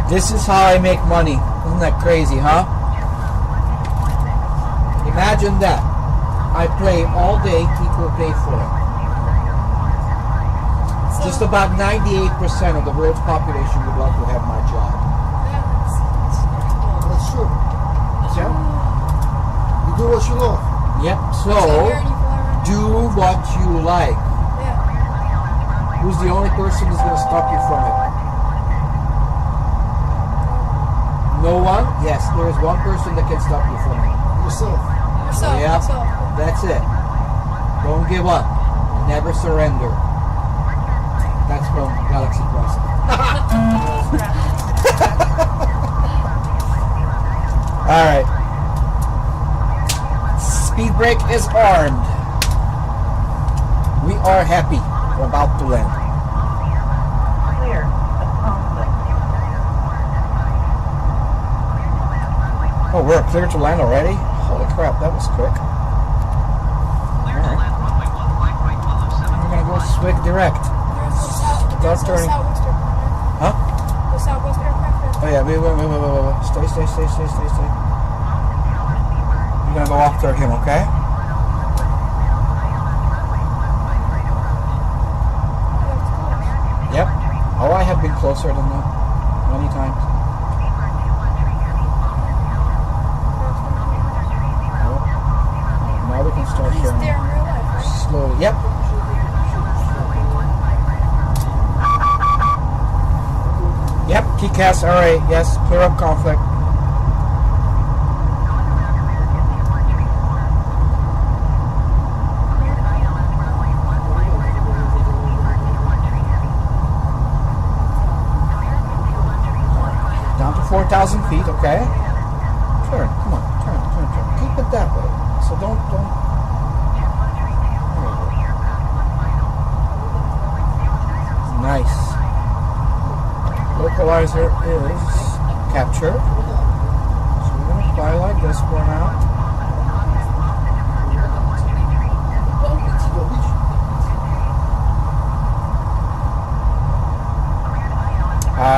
This is how I make money. Isn't that crazy, huh? Imagine that. I play all day, people pay for it. Just about 98% of the world's population would love to have my job. That's true. Yeah? You do what you love. Yep. So, do what you like. Who's the only person who's going to stop you from it? No one? Yes, there is one person that can stop you from it. Yourself. Yeah, that's it. Don't give up. Never surrender. That's from Galaxy Quest. Alright. Speed brake is armed. We are happy. We're about to land. Clear of conflict. Oh, we're clear to land already? Holy crap, that was quick. Clear to land runway 15 right, follow 745. I'm gonna go swig direct. Start turning. Huh? The Southwest aircraft. Oh yeah, wait. Stay. You're gonna go after him, okay? Yep. Oh, I have been closer than that many times. Now we can start He's there in turning real life, right? slowly. Yep. Yep, TCAS, alright, yes, clear up conflict. Down to 4,000 feet, okay? Turn, come on, turn. Keep it that way. So don't. There you go. Nice. Localizer is captured. So we're going to fly like this for now.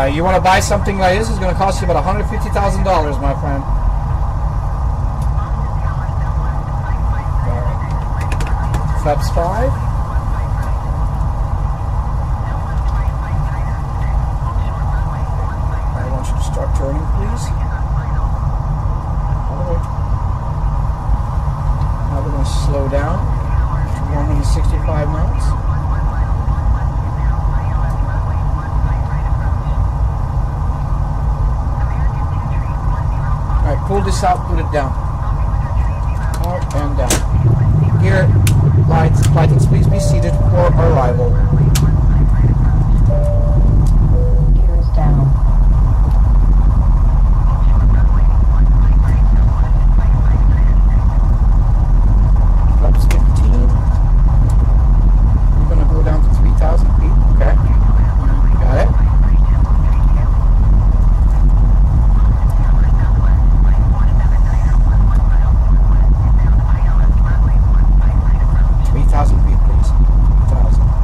You want to buy something like this? It's going to cost you about $150,000, my friend. Flaps 5. Start turning, please. All the way. Now we're going to slow down to 165 knots. Alright, pull this out, put it down. Out and down. Here, flightings, please be seated for arrival. Gears down. Flaps 15. We're going to go down to 3,000 feet. Okay. Got it? Feet, please. 3,000.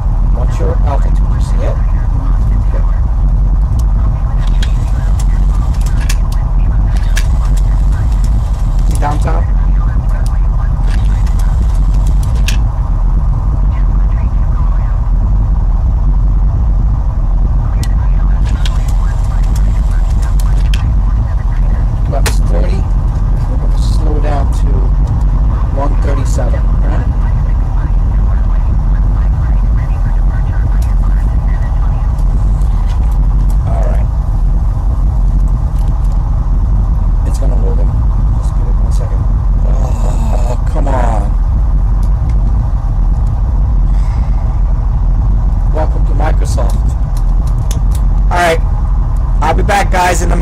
I'll be back, guys, in a minute.